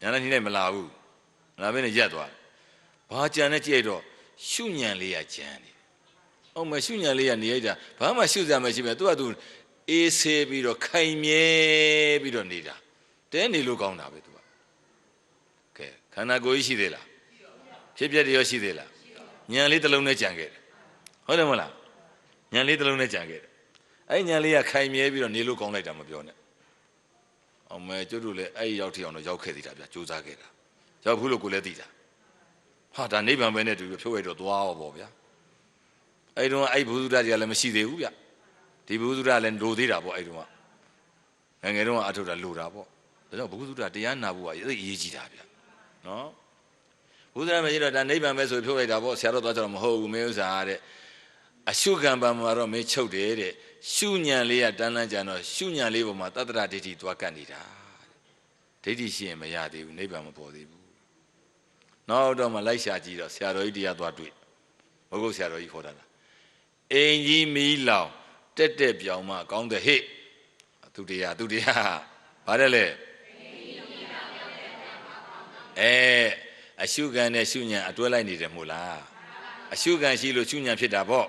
မြန်လိုက်နေလိုက်မလာဘူးမလာဘဲနဲ့ရက်သွားတယ်ဘာကြံနဲ့ကြည့်တော့ရှုညံလေးရကြံနေအောင်မရှုညံလေးရနေရတာဘာမှရှုစရာမရှိပဲသူကသူအေးဆေးပြီးတော့ခိုင်မြဲပြီးတော့နေတာတဲနေလို့ကောင်းတာပဲသူကကဲခန္ဓာကိုယ်ရှိသေးလားဖြစ်ပြတယ်ရောရှိသေးလားညံလေးတစ်လုံးနဲ့ကြံခဲ့တယ်ဟုတ်တယ်မဟုတ်လားညံလေးတစ်လုံးနဲ့ကြံခဲ့တယ်အဲ့ညံလေးကခိုင်မြဲပြီးတော့နေလို့ကောင်းလိုက်တာမပြောနဲ့အောင်မဲကျွတ်တို့လည်းအဲ့ရောက်ထီအောင်တော့ရောက်ခဲ့သေးတာဗျစူးစမ်းခဲ့တာရောက်ဘူးလို့ကိုလည်းသိတာဟာဒါနိဗ္ဗာန်ပဲနဲ့တူပြီးဖြုတ်ရတော့သွားတော့ဗောဗျာအဲ့တုန်းကအဲ့ဘုဒ္ဓတရားလည်းမရှိသေးဘူးဗျဒီဘုဒ္ဓတရားလည်းလိုသေးတာဗောအဲ့တုန်းကငယ်တုန်းကအထုတ်တာလိုတာဗောဒါကြောင့်ဘုဒ္ဓတရားနာဖို့ကသိအရေးကြီးတာဗျနော် ဘုရားမရှိတော့ဒါနိဗ္ဗာန်ပဲဆိုပြောလိုက်တာပေါ့ဆရာတော်သွားကြတော့မဟုတ်ဘူးမင်းဥစ္စာတဲ့အရှုခံပါမှာတော့မင်းချုပ်တယ်တဲ့ရှုညံလေးကတန်းလန်းကြတော့ရှုညံလေးပေါ်မှာတတ္တရဒိဋ္ဌိသွားကတ်နေတာဒိဋ္ဌိရှိရင်မရသေးဘူးနိဗ္ဗာန်မပေါ်သေးဘူးနောက်တော့မှလိုက်ရှာကြည့်တော့ဆရာတော်ကြီးတရားသွားတွေ့ဘုဂုတ်ဆရာတော်ကြီးခေါ်တာလားအိမ်ကြီးမီးလောင်တက်ပြောင်မှကောင်းတဲ့ဟဲ့သူတရားဗါတယ်လေအရှုခံနဲ့ရှုညံအတွဲလိုက်နေတယ်မို့လားအရှုခံရှိလို့ရှုညံဖြစ်တာပေါ့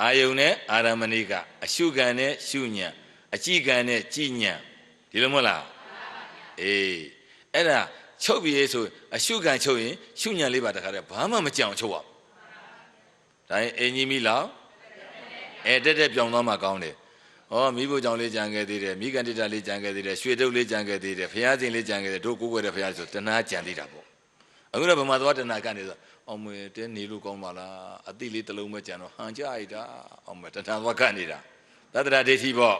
အာယုန်နဲ့အာရမဏိကအရှုခံနဲ့ရှုညံအကြည့်ခံနဲ့ကြည်ညံဒီလိုမဟုတ်လားအဲ့ဒါချုပ်ပြီဆိုအရှုခံချုပ်ရင်ရှုညံလေးပါတခါတည်းဘာမှမကြောင်ချုပ်ရဒါရင်အင်ကြီးမီလောက်တက်ပြောင်သွားမှကောင်းတယ်မိဖို့ကြောင့်လေးကြံခဲ့သေးတယ်မိကန်တိတလေးကြံခဲ့သေးတယ်ရွှေတုပ်လေးကြံခဲ့သေးတယ်ဖျားစင်လေးကြံခဲ့တယ်တို့ကိုယ်ွယ်တဲ့ဖျားဆိုတဏှာကြံသေးတာပေါ့အခုတော့ဗမာသွားတဏှာကနေဆိုအောင်မွေတဲနေလို့ကောင်းပါလားအတိလေးတစ်လုံးပဲကြံတော့ဟန်ကြရတာအောင်မတဏှာသွားကနေတာသတ္တရာဒိဋ္ဌိပေါ့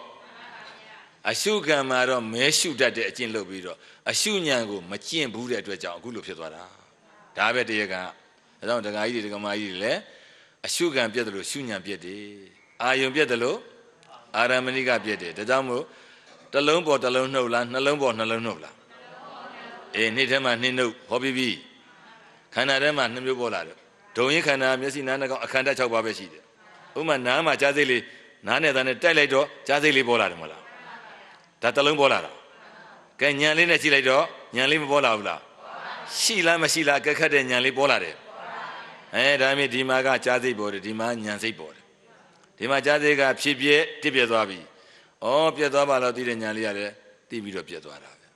အရှုခံမှာတော့မဲရှုတတ်တဲ့အကျင့်လုပ်ပြီးတော့အရှုညံကိုမကျင့်ဘူးတဲ့အတွက်ကြောင့်အခုလိုဖြစ်သွားတာဒါပဲတရားကအဲကြောင့်ဒကာကြီးတွေဒကာမကြီးတွေလည်းအရှုခံပြတ်တယ်လို့ရှုညံပြတ်တယ်အာယုံပြတ်တယ်လို့အာရမဏိကပြတ်တယ်ဒါကြောင့်မို့တစ်လုံးပေါ်တစ်လုံးနှုတ်လားနှလုံးပေါ်နှလုံးနှုတ်လားနေ့ထဲမှာနှင်းနှုတ်ဟောပြီးပြီခန္ဓာထဲမှာနှမျိုးပေါ်လာတယ်ဒုံရင်ခန္ဓာမျက်စိနားနှာခေါင်းအခန္ဓာ6ပါးပဲရှိတယ်ဥပမာနားမှာကြားစိတ်လေးနားနဲ့သားနဲ့တိုက်လိုက်တော့ကြားစိတ်လေးပေါ်လာတယ်မဟုတ်လားဒါတစ်လုံးပေါ်လာတာကဲညံလေးနဲ့ကြည့်လိုက်တော့ညံလေးမပေါ်လာဘူးလားရှိလားမရှိလားကက်ခတ်တဲ့ညံလေးပေါ်လာတယ်ဒါမြင်ဒီမှာကကြားစိတ်ပေါ်တယ်ဒီမှာညံစိတ်ပေါ်တယ်ဒီမှာကြားစိတ်ကဖြစ်ပြက်တစ်ပြက်သွားပြီပြက်သွားပါလို့သိတဲ့ညံလေးကလည်းသိပြီးတော့ပြက်သွားတာပဲ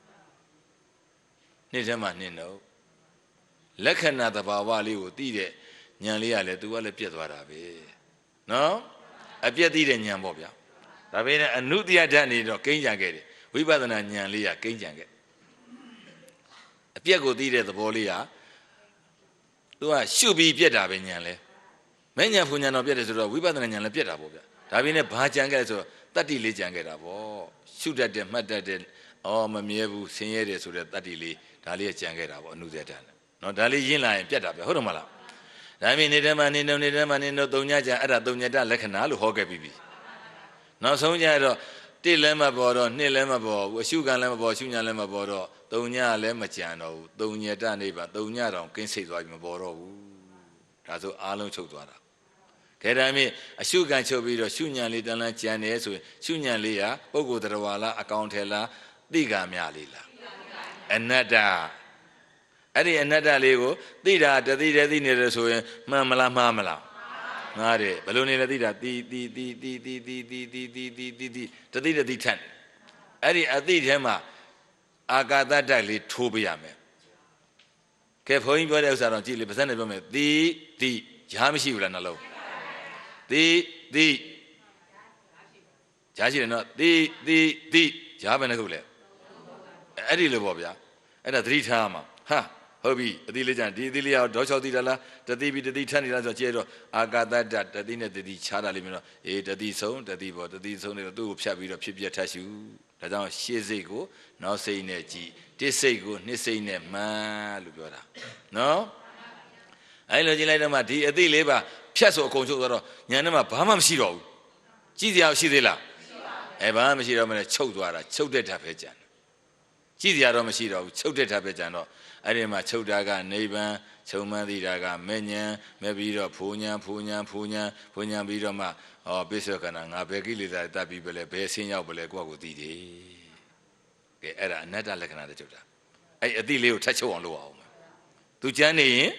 နေ့ထဲမှာနှင်းတော့လက္ခဏာသဘာဝလေးကိုသိတဲ့ညံလေးကလည်းသူကလည်းပြက်သွားတာပဲနော်အပြက်သိတဲ့ညံပေါ့ဗျာဒါပေမဲ့အနုတ္တိယဓာတ်နေတော့ကိန်းကြံခဲ့တယ်ဝိပဿနာဉာဏ်လေးကကိန်းကြံခဲ့အပြက်ကိုသိတဲ့သဘောလေးကသူကရှုပြီးပြက်တာပဲဉာဏ်လဲမဲ့ဉာဏ်ဖူဉာဏ်တော့ပြက်တယ်ဆိုတော့ဝိပဿနာဉာဏ်လည်းပြက်တာပေါ့ဗျာဒါပေမဲ့ဘာကြံခဲ့လဲဆိုတော့တတ္တိလေးကြံခဲ့တာပေါ့ရှုတတ်တယ်မှတ်တတ်တယ်မမြဲဘူးဆင်းရဲတယ်ဆိုတဲ့တတ္တိလေးဒါလေးကြံခဲ့တာပေါ့အနုတ္တိယဓာတ်နော်ဒါလေးရင်းလာရင်ပြက်တာပဲဟုတ်တယ်မလားဒါပေမဲ့နေထဲမှာနေတော့သုံးညကြံအဲ့ဒါသုံးညတလက္ခဏာလို့ဟောခဲ့ပြီးပြီနောက်ဆုံးကြတော့တစ်လည်းမပေါ်တော့နှစ်လည်းမပေါ်ဘူးအရှုခံလည်းမပေါ်ရှုညာလည်းမပေါ်တော့သုံးညလည်းမကြံတော့ဘူးသုံးညတနိဗ္ဗာန်သုံးညတောင်ကင်းစိတ်သွားပြီမပေါ်တော့ဘူးဒါဆိုအားလုံးချုပ်သွားတာခဲဒါမြင့်အရှုခံချုပ်ပြီးတော့ရှုညာလေးတန်းလန်းကြံတယ်ဆိုရင်ရှုညာလေးကပုဂ္ဂိုလ်တရားဝါလားအကောင်ထဲလားသိက္ခာမြလေးလားအနတ္တအဲ့ဒီအနတ္တလေးကိုသိတာတသိတယ်သိနေတယ်ဆိုရင်မှန်မလားမှားမလားငါတဲ့ဘယ်လိုနေလဲသိတာတီတသိထက်အဲ့ဒီအသိထဲမှာအာကာသဓာတ်လေးထိုးပေးရမယ်ကဲဘုန်းကြီးပြောတဲ့ဥစ္စာတော့ကြည့်လေပါးစပ်နဲ့ပြောမယ်သိရားမရှိဘူးလားနှလုံးသိရားရှိတယ်နော်သိရားပဲနဲ့ခုလဲအဲ့ဒီလိုပေါ့ဗျာအဲ့ဒါသတိထားမှာဟာဟုတ်ပြီအတိလေးကြံဒီအတိလေးရောဒေါချောသိတာလားတတိပြီးတတိထက်နေလားဆိုကျဲတော့အာကာသတ္တတတိနဲ့တတိခြားတာလေးမျိုးတော့တတိဆုံးတတိပေါ်တတိဆုံးနေတော့သူ့ကိုဖြတ်ပြီးတော့ဖြစ်ပြထက်ရှုဒါကြောင့်ရှေ့စိတ်ကိုနောက်စိတ်နဲ့ကြည်တစ်စိတ်ကိုနှစ်စိတ်နဲ့မှန်းလို့ပြောတာနော်အဲ့လိုကြည့်လိုက်တော့မှဒီအတိလေးပါဖြတ်ဆိုအကုန်ချုပ်သွားတော့ညာထဲမှာဘာမှမရှိတော့ဘူးကြည့်စရာရှိသေးလားဘာမှမရှိတော့မှလည်းချုပ်သွားတာချုပ်တဲ့ဓာတ်ပဲကြံကြည့်စရာတော့မရှိတော့ဘူးချုပ်တဲ့ဓာတ်ပဲကြံတော့အဲ့ဒီမှာချုပ်တာကနိဗ္ဗာန်ချုပ်မှန်းသိတာကမဲ့ဉဏ်မဲ့ပြီးတော့ဖူဉဏ်ပြီးတော့မှပိဿကနာငါဘယ်ကိလေသာတတ်ပြီးပဲလဲဘယ်ဆင်းရောက်ပဲလဲကိုယ့်ကိုသိတယ်ကဲအဲ့ဒါအနတ္တလက္ခဏာတချုပ်တာအဲ့အတိလေးကိုထပ်ချုပ်အောင်လုပ်အောင်သူကျမ်းနေရင်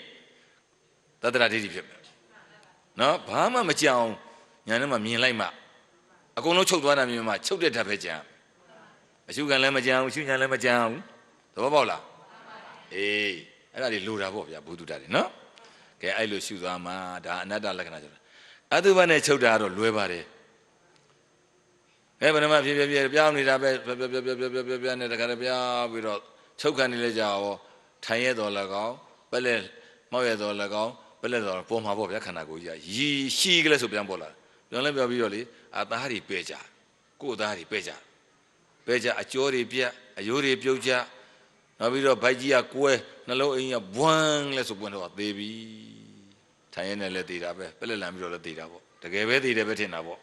သတ္တရဒိဋ္ဌိဖြစ်မယ်နော်ဘာမှမကြောင်ညာထဲမှာမြင်လိုက်မှအကုန်လုံးချုပ်သွားတာမြင်မှချုပ်တဲ့ဓာတ်ပဲကြံအရှုခံလည်းမကြံဘူးရှုညာလည်းမကြံဘူးသဘောပေါက်လားအဲ့ဒါတွေလိုတာပေါ့ဗျာဘုဒ္ဓတာတွေနော်ကဲအဲ့လိုရှုသွားမှာဒါအနတ္တလက္ခဏာဆိုတာအတုပနဲ့ချုပ်တာတော့လွဲပါတယ်ဘယ်မှာဖြစ်ပြောင်းနေတာပဲပြနဲ့တခါတည်းပြောင်းပြီးတော့ချုပ်ခံနေလဲကြရောထိုင်ရတော်၎င်းပက်လက်မောက်ရတော်၎င်းပက်လက်တော်ပေါ်မှာပေါ့ဗျာခန္ဓာကိုယ်ကြီးရီရှိကလေးဆိုပြန်ပေါ်လာပြန်လဲပြောပြီးတော့လေအသားတွေပဲကြကိုယ်သားတွေပဲကြအကျော်တွေပြက်အယိုးတွေပြုတ်ကြ နောက်ပြီးတော့ဗိုက်ကြီးကကွဲနှလုံးအိမ်ကဘွန်းလဲဆိုပွင့်တော့သေးပြီထိုင်ရနေလဲသေးတာပဲပက်လက်လန်ပြီးတော့လဲသေးတာပေါ့တကယ်ပဲသေးတယ်ပဲထင်တာပေါ့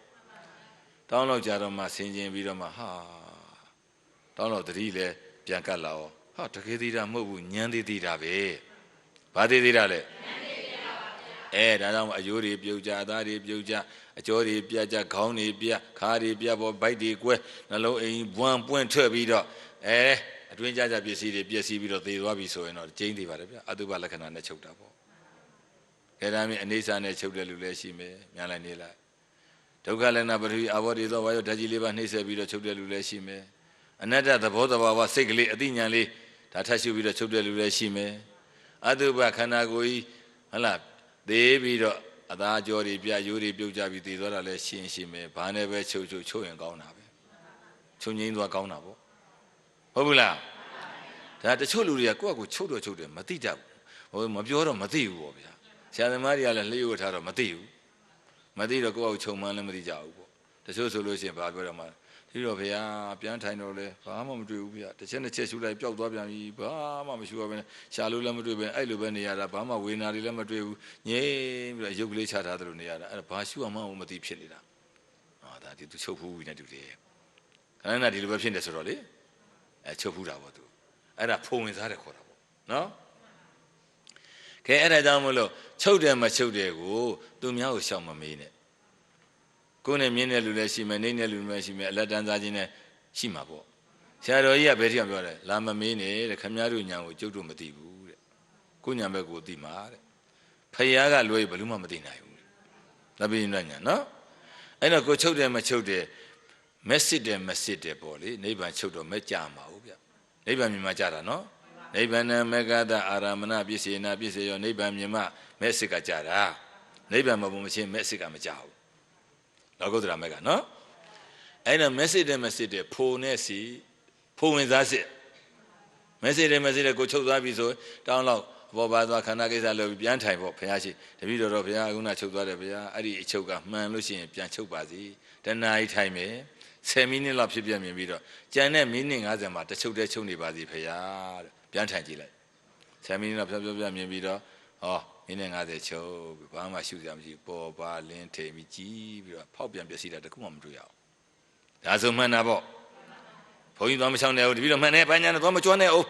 တောင်းတော့ကြာတော့မှဆင်ကျင်ပြီးတော့မှဟာတောင်းတော့တတိလဲပြန်ကတ်လာအောင်ဟာတကယ်သေးတာမဟုတ်ဘူးညမ်းသေးသေးတာပဲဘာသေးသေးတာလဲဒါကြောင့်အယိုးတွေပြုတ်ကြအသားတွေပြုတ်ကြအကြောတွေပြတ်ကြခေါင်းတွေပြတ်ခါးတွေပြတ်ပေါ်ဗိုက်တွေကွဲနှလုံးအိမ်ဘွန်းပွင့်ထွက်ပြီးတော့အတွင်းကြကြပစ္စည်းတွေပျက်စီးပြီးတော့သေသွားပြီဆိုရင်တော့ကျင်းသေးပါတယ်ဗျအတုပလက္ခဏာနဲ့ချုပ်တာပေါ့ဒါမှမဟုတ်အနေစာနဲ့ချုပ်တဲ့လူလည်းရှိမယ်များလိုက်နေလိုက်ဒုက္ခလည်းနာပထဝီအာဘောဓိသောဝါယောဓာတ်ကြီးလေးပါနှိမ့်ဆက်ပြီးတော့ချုပ်တဲ့လူလည်းရှိမယ်အနတ္တသဘောတဘာဝစိတ်ကလေးအသိဉာဏ်လေးဒါထပ်ရှုပြီးတော့ချုပ်တဲ့လူလည်းရှိမယ်အတုပခန္ဓာကိုယ်ကြီးဟုတ်လားသေးပြီးတော့အသားကြောတွေပြရိုးတွေပြုတ်ကြပြီးသေသွားတာလည်းရှိမယ်ဘာနဲ့ပဲချုပ်ရင်ကောင်းတာပဲချုပ်ငိမ့်သွားကောင်းတာပေါ့ဟုတ်ဘူးလားဒါတချို့လူတွေကကိုယ့်အကူချုပ်တယ်မသိတတ်ဘူးဟိုမပြောတော့မသိဘူးပေါ့ဗျာဆရာသမားတွေကလည်းလျှို့ထားတော့မသိဘူးမသိတော့ကိုယ့်အကူချုပ်မှန်းလည်းမသိကြဘူးပေါ့တချို့ဆိုလို့ရှိရင်ဘာပြောတော့မှဒီတော့ဗျာပြန်ထိုင်တော့လဲဘာမှမတွေ့ဘူးဗျာတစ်ချက်နှစ်ချက်ရှုလိုက်ပျောက်သွားပြန်ပြီဘာမှမရှုရဘဲနဲ့ရှာလို့လည်းမတွေ့ပဲအဲ့လိုပဲနေရတာဘာမှဝေနာတွေလည်းမတွေ့ဘူးငြိမ်ပြီးတော့ရုပ်ကလေးချထားသလိုနေရတာအဲ့ဒါဘာရှုရမှမသိဖြစ်နေတာဒါဒီသူချုပ်ဖူးပြီးနေတူတယ်ခဏနာဒီလိုပဲဖြစ်နေဆိုတော့လေချုပ်ဖူးတာပေါ့သူအဲ့ဒါဖုံဝင်စားတယ်ခေါ်တာပေါ့နော်ကဲအဲ့ဒါကြောင့်မလို့ချုပ်တယ်မချုပ်တယ်ကိုသူများကိုရှောက်မမေးနဲ့ကိုယ်နဲ့မြင်တဲ့လူလည်းရှိမယ်နေတဲ့လူလည်းရှိမယ်အလက်တန်းစားခြင်းနဲ့ရှိမှာပေါ့ဆရာတော်ကြီးကဘယ်ထိအောင်ပြောတယ်လာမမေးနဲ့တဲ့ခမည်းတော်ညာကိုကျုပ်တို့မသိဘူးတဲ့ကိုညာဘက်ကိုသိမှာတဲ့ဖယားကလွယ်ဘယ်လို့မှမသိနိုင်ဘူးသဗ္ဗညညာနော်အဲ့တော့ကိုချုပ်တယ်မချုပ်တယ်မက်စစ်တယ်မစစ်တယ်ပေါ့လေနိဗ္ဗာန်ချုပ်တော့မကြမှာဟုတ်ဗျနိဗ္ဗာန်မြင်မှကြတာနော်နိဗ္ဗာန်မေဃတအာရမဏပစ္စေနာပစ္စေယောနိဗ္ဗာန်မြင်မှမက်စစ်ကကြတာနိဗ္ဗာန်မဘုံမချင်းမက်စစ်ကမကြဘူးလောကုတ္တရာမေဃနော်အဲ့တော့မက်စစ်တယ်ဖိုနဲ့စီဖိုဝင်စားစစ်မက်စစ်တယ်ကိုချုပ်သွားပြီဆိုတောင်းတော့ဘောပါသွားခန္ဓာကိစ္စလို့ပြန်ထိုင်ပေါ့ဘုရားရှိတပည့်တော်ဘုရားအခုနချုပ်သွားတယ်ဘုရားအဲ့ဒီအချုပ်ကမှန်လို့ရှိရင်ပြန်ချုပ်ပါစီတဏှာကြီးထိုင်မယ်10မိနစ်လောက်ဖြစ်ပြမြင်ပြီးတော့ကြံတဲ့မိနစ်50မှာတချုပ်တည်းချုပ်နေပါစီဘုရားတဲ့ပြန်ထိုင်ကြည့်လိုက်10မိနစ်လောက်ပြမြင်ပြီးတော့မိနစ်50ချုပ်ဘာမှရှုစရာမရှိပေါ်ပါလင်းထိန်ပြီးကြည့်ပြီးတော့ဖောက်ပြန်ပြစီတာတခုမှမတွေ့ရအောင်ဒါဆိုမှန်တာပေါ့ဘုန်းကြီးသွားမချောင်းနဲ့ဦးတပည့်တော်မှန်တယ်ဘာညာနဲ့သွားမကြွနဲ့ဦး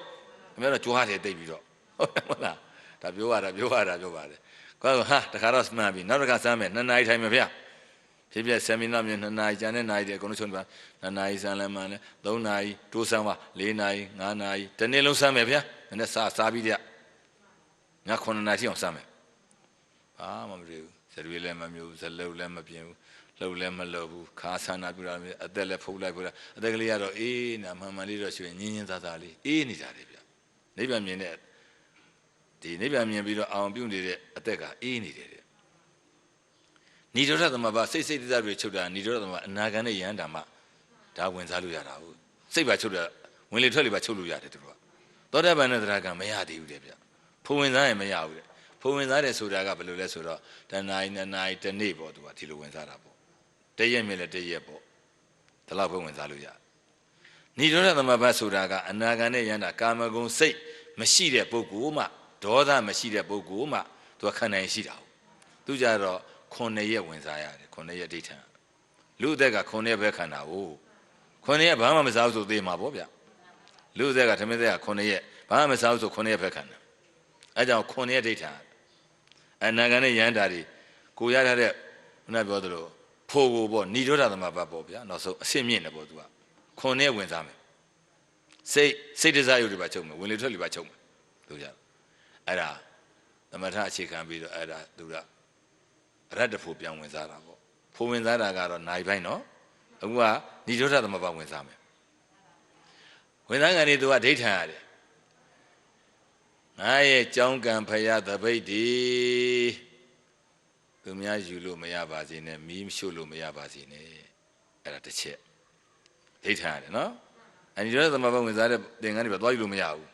အမေတော့ကြွားတယ်တိတ်ပြီးတော့ဟုတ်လားဒါပြောရတာပြောပါတယ်ကောဟာတခါတော့မှန်ပြီနောက်တစ်ခါစမ်းမယ်2နာရီထိုင်မယ်ဗျဖြစ်ဖြစ်10မိနစ်မြင်2နာရီကျန်တဲ့နာရီတွေအကုန်လုံးချုပ်ပါ2နာရီစမ်းလဲမှန်လဲ3နာရီတိုးစမ်းပါ4နာရီ5နာရီတနေ့လုံးစမ်းမယ်ဗျနည်းနည်းစားပြီးတဲ့ည9နာရီအောင်စမ်းမယ်ဘာမှမတွေ့ဘူးဇရွေလည်းမမျိုးဇလုံလည်းမပြင်းဘူးလှုပ်လည်းမလှုပ်ဘူးခါဆန္ဒပြတာမျိုးအသက်လည်းဖုတ်လိုက်အသက်ကလေးကတော့အေးနာမှန်လေးတော့ရွှေညင်းသားသားလေးအေးနေကြတယ်ဗျနိဗ္ဗာန်မြင်တဲ့ဒီနိဗ္ဗာန်မြင်ပြီးတော့အောင်ပြုနေတဲ့အသက်ကအေးနေတယ်တဲ့ဏိရောဓသမဘာစိတ်တရားတွေချုပ်တာဏိရောဓသမဘာအနာဂံနဲ့ယဟန္တာမှဒါဝင်စားလို့ရတာဟုတ်စိတ်ပါချုပ်တာဝင်လေထွက်လေပါချုပ်လို့ရတယ်သူတို့ကသောတာပန်နဲ့သရဂံမရသေးဘူးတဲ့ဗျဖုံဝင်စားရင်မရဘူးတဲ့ဖုံဝင်စားတယ်ဆိုတာကဘယ်လိုလဲဆိုတော့တဏှာ2နာရီတစ်နေ့ပေါ့သူကဒီလိုဝင်စားတာပေါ့တရက်မြင်လဲတရက်ပေါ့ဒီလောက်ပဲဝင်စားလို့ရဏိရောဓသမဘာဆိုတာကအနာဂံနဲ့ယဟန္တာကာမဂုဏ်စိတ်မရှိတဲ့ပုဂ္ဂိုလ်မှဒေါသမရှိတဲ့ပုဂ္ဂိုလ်မှသူကခန္ဓာရှိတာဟုတ်သူကြတော့9ရက်ဝင်စားရတယ်9ရက်ဒိဋ္ဌံလူအသက်က9ရက်ပဲခန္ဓာဟုတ်9ရက်ဘာမှမစားဘူးဆိုသေးမှာပေါ့ဗျလူအသက်ကထမင်းသက်က9ရက်ဘာမှမစားဘူးဆို9ရက်ပဲခန္ဓာအဲကြောင့်9ရက်ဒိဋ္ဌံအနာဂံနဲ့ယန္တာတွေကိုရထားတဲ့ခုနပြောသလိုဖိုးကိုပေါ့ဏိရောဓသမဘာပေါ့ဗျာနောက်ဆုံးအစစ်မြင့်တယ်ပေါ့သူက9ရက်ဝင်စားမယ်စိတ်တစားယုတ်တွေပါချုပ်မယ်ဝင်လေထွက်လေပါချုပ်မယ်သူကြအဲ့ဒါသမထအခြေခံပြီးတော့အဲ့ဒါသူကရတ္တဖို့ပြန်ဝင်စားတာပေါ့ဖို့ဝင်စားတာကတော့နိုင်ပိုင်းနော်အခုကဏိရောဓသမဘာဝင်စားမယ်ဝင်စားကနေသူကဒိဋ္ဌံရတယ်ငါရဲ့ကြောင်းကံဖရာသပိတ်ဒီသူများယူလို့မရပါစေနဲ့မီးရှို့လို့မရပါစေနဲ့အဲ့ဒါတစ်ချက်ဒိဋ္ဌံရတယ်နော်အဏိရောဓသမဘာဝင်စားတဲ့သင်္ကန်းတွေပဲသွားယူလို့မရဘူး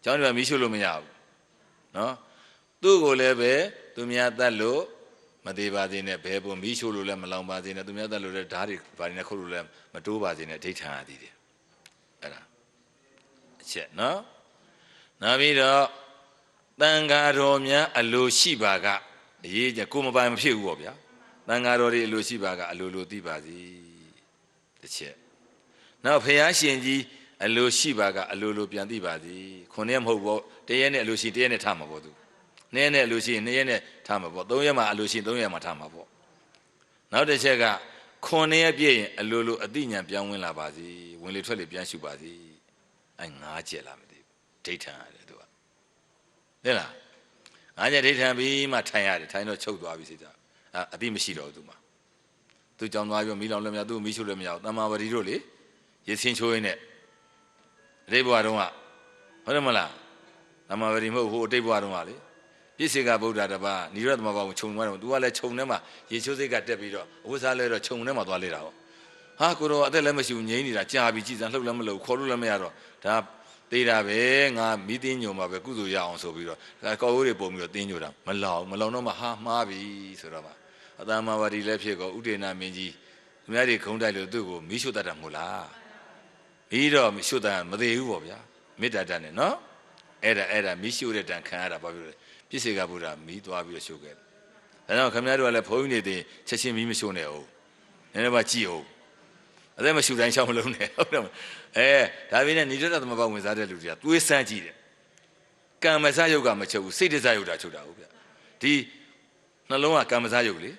ကျောင်းတွေမီးရှို့လို့မရဘူးနော်သူ့ကိုလည်းပဲသူများတတ်လို့မသေးပါစေနဲ့ဘယ်ပုံမီးရှို့လို့လည်းမလောင်ပါစေနဲ့သူများတတ်လို့လည်းဓာတ်တွေဘာတွေနဲ့ခုတ်လို့လည်းမတိုးပါစေနဲ့ဒိဋ္ဌံရသည်တယ်အဲ့ဒါ ချက်နော်နောက်ပြီးတော့တန်ဃာတော်များအလိုရှိပါကအရေးကြီးကိုမပိုင်မဖြစ်ဘူးပေါ့ဗျာတန်ဃာတော်တွေအလိုရှိပါကအလိုလိုသိပါစေတစ်ချက်နောက်ဖယားရှင်ကြီးအလိုရှိပါကအလိုလိုပြန်သိပါစေခုနှစ်ရက်မဟုတ်ဘောတရက်နဲ့အလိုရှိတရက်နဲ့ထားမှာပေါ့သူနှစ်ရက်နဲ့အလိုရှိနှစ်ရက်နဲ့ထားမှာပေါ့သုံးရက်မှာအလိုရှိသုံးရက်မှာထားမှာပေါ့နောက်တစ်ချက်ကခုနှစ်ရက်ပြည့်ရင်အလိုလိုအသိဉာဏ်ပြောင်းဝင်လာပါစေဝင်လေထွက်လေပြန်ရှုပါစေအဲငါးချက်လားမသိဘူးဒိဋ္ဌံရတယ်သူကသိလားငါးချက်ဒိဋ္ဌံပြီးမှထိုင်ရတယ်ထိုင်တော့ချုပ်သွားပြီစိတ်ဓာတ်အသိမရှိတော့ဘူးသူမှာသူကြောင်သွားပြီးမီးလောင်လည်းမရသူ့မီးရှို့လည်းမရဘူးတမ္မာဝတိတို့လေရစင်းချိုးရင်းနဲ့အတိတ်ဘဝတုန်းကဟုတ်တယ်မလားတမ္မာဝတိမဟုတ်ဟိုအတိတ်ဘဝတုန်းကလေပြည့်စေကဗုဒ္ဓတပါးနိရောဓသမဘာကိုခြုံသွားတယ်သူကလည်းခြုံထဲမှာရေချိုးစိတ်ကတက်ပြီးတော့အဝိဇ္ဇာလဲတော့ခြုံထဲမှာသွားလေတာဟောဟာကိုတော့အသက်လည်းမရှိဘူးငြိမ်းနေတာကြာပြီကြည်စံလှုပ်လည်းမလှုပ်ခေါ်လို့လည်းမရတော့ဒါသေးတာပဲငါမိသိညုံမှာပဲကုသိုလ်ရအောင်ဆိုပြီးတော့ကောက်ရိုးတွေပုံပြီးတော့တင်းညိုတာမလောင်တော့မှဟာမှားပြီဆိုတော့မှအတမ္မာဝတိလည်းဖြစ်ကောဥဒေနာမင်းကြီးသူများတွေခုံတိုက်လို့သူ့ကိုမိရှုတတ်တာမဟုတ်လားပြီးတော့မိရှုတတ်မသေးဘူးပေါ့ဗျာမေတ္တာတတ်နဲ့နော်အဲ့ဒါမိရှုတဲ့တန်ခံရတာဘာဖြစ်လို့လဲပြည့်စေကဗုဒ္ဓမိသွားပြီးတော့ရှုခဲ့တယ်ဒါကြောင့်ခင်ဗျားတို့ကလည်းဘုန်းကြီးတွေချက်ချင်းမိမရှုနဲ့ဟုတ်နည်းနည်းပါကြည့်ဟုတ်အသက်မရှုတိုင်းရှောင်းမလုံးနဲ့ဟုတ်တယ်ဒါပေမဲ့နိရောဓသမဘာဝင်စားတဲ့လူတွေကသွေးစမ်းကြည့်တယ်ကံမစယုတ်ကမချုပ်ဘူးစိတ်တစယုတ်တာချုပ်တာဟုတ်ဗျဒီနှလုံးကကံမစယုတ်လေ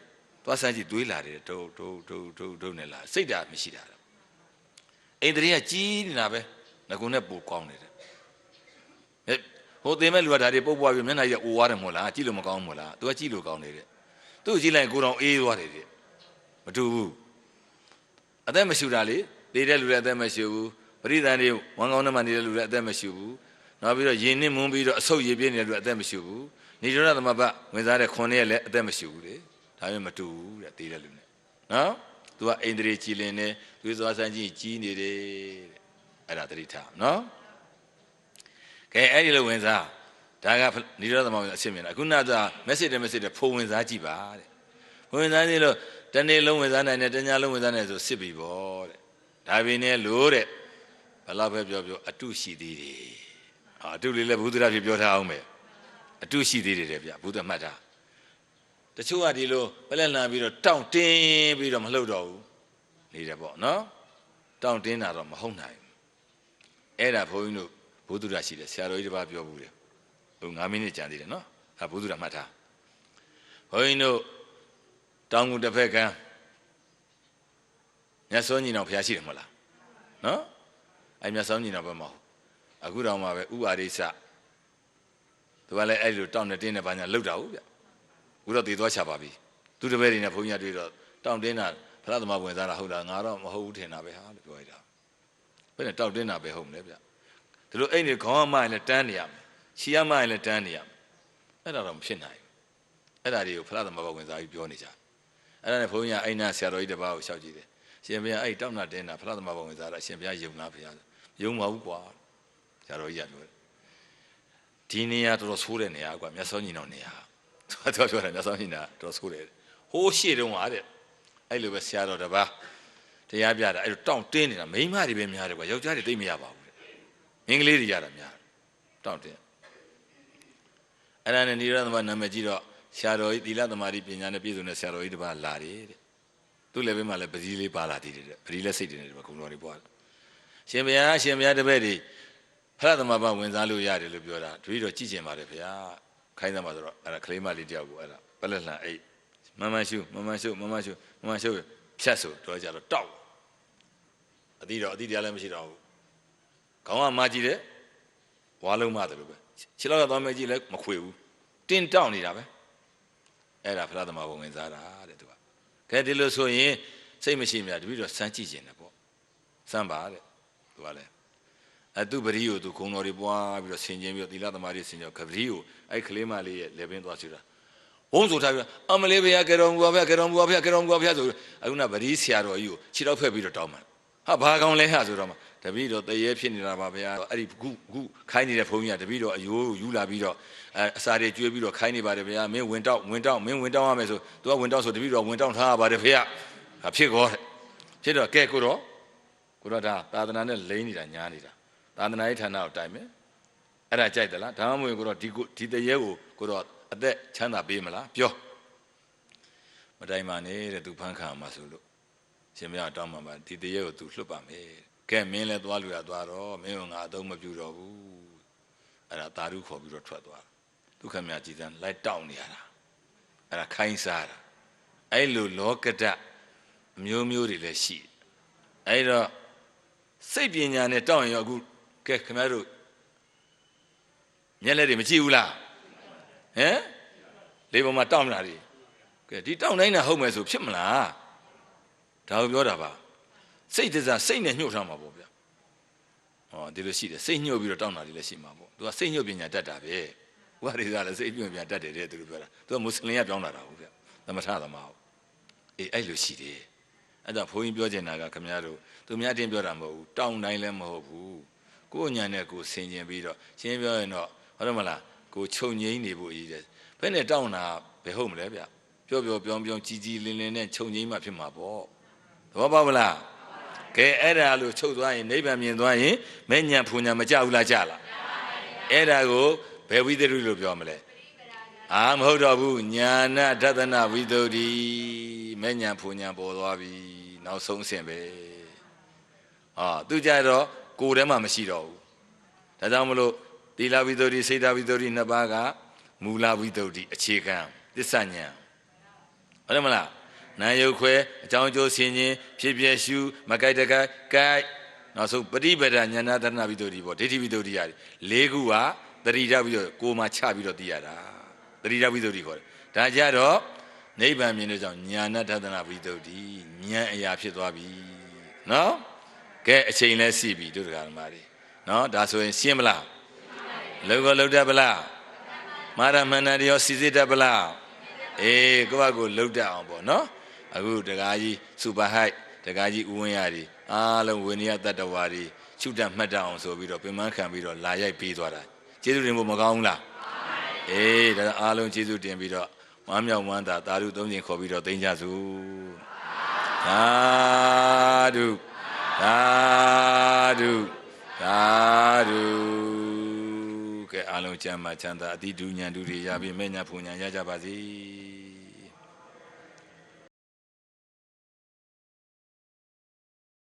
သွားစမ်းကြည့်သွေးလာတယ်ဒုတ်နဲ့လာစိတ်ဓာတ်မရှိတာအိန္ဒြေကကြီးနေတာပဲငကုနဲ့ပိုကောင်းနေတယ်ဟိုသင်မဲ့လူကဒါတွေပုတ်ပွားပြီးမျက်နှာကြီးအိုသွားတယ်မဟုတ်လားကြည့်လို့မကောင်းဘူးမဟုတ်လားသူကကြည့်လို့ကောင်းနေတဲ့သူ့ကိုကြည့်လိုက်ကိုယ်တော်အေးသွားတယ်တဲ့မတူဘူးအသက်မရှူတာလေသေတဲ့လူလည်းအသက်မရှူဘူးပရိသန်တွေဝမ်းကောင်းထဲမှာနေတဲ့လူလည်းအသက်မရှူဘူးနောက်ပြီးတော့ရေနစ်မွန်းပြီးတော့အဆုတ်ရေပြည့်နေတဲ့လူအသက်မရှူဘူးနိရောဓသမဘဝင်စားတဲ့ခွန်ရက်လည်းအသက်မရှူဘူးလေဒါပေမဲ့မတူဘူးတဲ့သေတဲ့လူနဲ့နော်သူကအိန္ဒြေကြည်လင်နေသွေးသွားဆန်းကြီးနေတယ်တဲ့အဲ့ဒါသတိထားနော်ကဲအဲ့ဒီလိုဝင်စားဒါကနိရောဓသမဝင်အရှင်းမြင်တာအခုနကမက်ဆေ့တဲ့ဖုံဝင်စားကြည့်ပါတဲ့ဖုံဝင်စားကြည့်လို့တနေ့လုံးဝင်စားနိုင်တယ်တညလုံးဝင်စားနိုင်ဆိုစစ်ပြီပေါ့တဲ့ဒါပေမဲ့လို့တဲ့ဘယ်လောက်ပဲပြောအတုရှိသေးတယ်အတုလေးလည်းဘုဒ္ဓရာဖြစ်ပြောထားအောင်မယ်အတုရှိသေးတယ်တဲ့ဗျဘုဒ္ဓမှတ်တာတချို့ကဒီလိုပလက်လန်ပြီးတော့တောင့်တင်းပြီးတော့မလှုပ်တော့ဘူးနေတယ်ပေါ့နော်တောင့်တင်းတာတော့မဟုတ်နိုင်ဘူးအဲ့ဒါဘုန်းကြီးတို့ဘုဒ္ဓရာရှိတယ်ဆရာတော်ကြီးတစ်ပါးပြောဘူးတယ်ဟို9မိနစ်ကြာသေးတယ်နော်အဲဘုဒ္ဓရာမှတ်ထားဘုန်းကြီးတို့တောင်ကူတစ်ဖက်ကန်းမြတ်စွာညီတော်ဘုရားရှိတယ်မဟုတ်လားနော်အဲမြတ်စွာညီတော်ဘက်မှာအခုတောင်မှပဲဥပါရိစသူကလည်းအဲ့လိုတောင့်နေတင်းနေပါညာလှုပ်တာဟုတ်ဗျအခုတော့တည်သွားချပါပြီသူတပည့်တွေနဲ့ဘုန်းကြီးတွေ့တော့တောင့်တင်းတာဖလားသမားဝင်စားတာဟုတ်လားငါတော့မဟုတ်ဘူးထင်တာပဲဟာလို့ပြောရတာဘယ်နဲ့တောင့်တင်းတာပဲဟုတ်မလဲဗျဒီလိုအဲ့ဒီခေါင်းအမရင်လည်းတန်းနေရမယ်ခြေအမရင်လည်းတန်းနေရမယ်အဲ့ဒါတော့မဖြစ်နိုင်ဘူးအဲ့ဒါတွေကိုဖလားသမားဝင်စားပြီးပြောနေကြအဲ့ဒါနဲ့ဘုန်းကြီးကအိမ်နာဆရာတော်ကြီးတစ်ပါးကိုလျှောက်ကြည့်တယ်ရှင်ဘုရားအဲ့တောင့်နာတင်းတာဖလားသမားဝင်စားတာရှင်ဘုရားယုံလားဘုရားယုံပါဘူးကွာဆရာတော်ကြီးကပြောတယ်ဒီနေရာတော်တော်ဆိုးတဲ့နေရာကွာမြတ်စွာညီတော်နေရာသူပြောတယ်မြတ်စွာညီတော်တော်ဆိုးတယ်ဟိုးရှေ့တုန်းကတဲ့အဲ့လိုပဲဆရာတော်တစ်ပါးတရားပြတာအဲ့လိုတောင့်တင်းနေတာမိန်းမတွေပဲများတယ်ကွာယောက်ျားတွေသိမရပါဘူးတဲ့အင်္ဂလိပ်တွေရတာများတောင့်တင်းအဲ့ဒါနဲ့နိရောဓသမနာမည်ကြီးတော့ဆရာတော်ကြီးသီလသမာဓိပညာနဲ့ပြည့်စုံတဲ့ဆရာတော်ကြီးတစ်ပါးလာတယ်တဲ့သူ့လည်းပဲမှလည်းပတိလေးပါလာသေးတယ်တဲ့ပတိလည်းစိတ်တင်နေတယ်ခုံတော်တွေပွားရှင်ဘုရားတပည့်တွေဖလားသမဘာဝင်စားလို့ရတယ်လို့ပြောတာတပည့်တော်ကြည့်ကျင်ပါတယ်ဗျာခိုင်းသမှာဆိုတော့အဲ့ဒါကလေးမလေးတယောက်ကိုအဲ့ဒါပလက်လှန်အိတ်မမရှုဖြတ်ဆိုတော့ကြတော့တောက်အတိတရားလည်းမရှိတော့ဘူးခေါင်းကမာကြည့်တယ်ဝါလုံးမတယ်လို့ပဲခြေလောက်ကသွားမဲ့ကြည့်လဲမခွေဘူးတင်းတောက်နေတာပဲအဲ့ဒါဖလားသမဘာဝင်စားတာတဲ့သူကကဲဒီလိုဆိုရင်စိတ်မရှိမြတ်တပည့်တော်စမ်းကြည့်ကျင်တယ်ပေါ့စမ်းပါတဲ့သူကလည်းသူပရိယိုသူခုံတော်တွေပွားပြီးတော့ဆင်ကျင်းပြီးတော့သီလသမားတွေဆင်ကျင်းကပရိယိုအဲ့ကလေးမလေးရဲ့လေပင်သွားချူတာဝုန်းဆိုထားပြီးအမလေးဘုရားကေတော်မူပါဗျာကေတော်မူပါဗျာဆိုအခုနပရိဆရာတော်ကြီးကိုခြေတော့ဖက်ပြီးတော့တောင်းမှဟာဘာကောင်းလဲဟာဆိုတော့မှတပည့်တော်တရေဖြစ်နေတာပါဗျာအဲ့ဒီခုခိုင်းနေတဲ့ဘုန်းကြီးကတပည့်တော်အယိုးယူလာပြီးတော့အစာတွေကျွေးပြီးတော့ခိုင်းနေပါတယ်ဗျာမင်းဝင်တောင်းမင်းဝင်တောင်းရမယ်ဆိုသူကဝင်တောင်းဆိုတပည့်တော်ဝင်တောင်းထားရပါတယ်ဖေရဖြစ်ကောတဲ့ဖြစ်တော့ကဲကိုတော့ဒါသာသနာနဲ့လိမ့်နေတာညားနေတာ Tandana Tana of time. Era Jaitala, Tamu go to the Yeo, go out at that Chana Bimala, Pio. But I mane to Panka Masulu. Semia Dama, did the Yeo to Slupame. Came mainland while we are Dwaro, Mayonga, Doma Bureau, and a Taru for Bureau Tradwa. To come at it and light down Yara. And a kind Sara. I look at that. Mew le sheet. Either Sapien and a town your good Kekamaru. Yellow Machiula. Eh? Live on my town. Get it down in a home as of Chimla. Tell Yodaba. Say this a saint and new drama. Oh, did you see the same you will down at the Simabo? Do a same you being a data? What is that? Say you be a data to the better. The Muslim have done that. The Matala Mao. I will see it. At the point, Biogenaga Camaro, to Miatin Bioramo, down Island Mohu, go Yanako, Saint Yambito, Saint Biano, Haramala, go Chonye Nibu eaters. Pen it down now, the home Labia. Pio Bion Gigi Linen and Chonye Mapimabo. Wabala. Ke era lo chouသွားရင်နိဗ္ဗာန်မြင်သွားရင်မဲ့ညာဖူညာမကြောက်လားကြလားအဲ့ဒါကိုဘယ်ဝိသုဒ္ဓိလို့ပြောမလဲအာမဟုတ်တော့ဘူးညာနာဒသနာဝိသုဒ္ဓိမဲ့ညာဖူညာပေါ်သွားပြီနောက်ဆုံးအဆင့်ပဲသူကြတော့ကိုယ်ထဲမှာမရှိတော့ဘူးဒါကြောင့်မလို့သီလဝိသုဒ္ဓိစေတဝိသုဒ္ဓိနှစ်ပါးကမူလဝိသုဒ္ဓိအခြေခံသစ္စာဉာဏ်ဟုတ်တယ်မလားနာယုတ်ခွဲအကြောင်းကျိုးဆင်ခြင်ဖြစ်ပြရှုမကြိုက်တကြိုက်နောက်ဆုံးပฏิပဒဉာဏသရဏဝိသုဒ္ဓိပေါ့ဒိဋ္ဌိဝိသုဒ္ဓိရတယ်၄ခုကတတိယပြီးတော့ကိုယ်မှာချပြီးတော့သိရတာတတိယဝိသုဒ္ဓိခေါ်တယ်ဒါကြတော့နိဗ္ဗာန်မြင်တဲ့ကြောင့်ဉာဏသရဏဝိသုဒ္ဓိဉာဏ်အရာဖြစ်သွားပြီနော်ကဲအချိန်လဲစီပြီတို့တရားဓမ္မတွေနော်ဒါဆိုရင်ရှင်းမလားလောကလောက်တတ်ပလားမာရမဏတရောစီစစ်တတ်ပလားအေးကိုယ့်ဘကိုလှုပ်တတ်အောင်ပေါ့နော်အခုတကားကြီးစူပါဟိုက်တကားကြီးဦးဝင်းရည်အားလုံးဝိနည်းတတ္တဝါတွေရှုတတ်မှတ်တတ်အောင်ဆိုပြီးတော့ပြန်မှန်းခံပြီးတော့လာရိုက်ပေးသွားတာကျေးဇူးတင်ဖို့မကောင်းဘူးလားအေးဒါအားလုံးကျေးဇူးတင်ပြီးတော့ဝမ်းမြောက်ဝမ်းသာသာဓုသုံးချိန်ခေါ်ပြီးတော့သိမ်းကြစို့သာဓုသာဓုသာဓုကဲအားလုံးကျမ်းမာချမ်းသာအတိဒုဉာဏ်ဒုတွေရပြီးမဲ့ညာဖူဉာဏ်ရကြပါစေ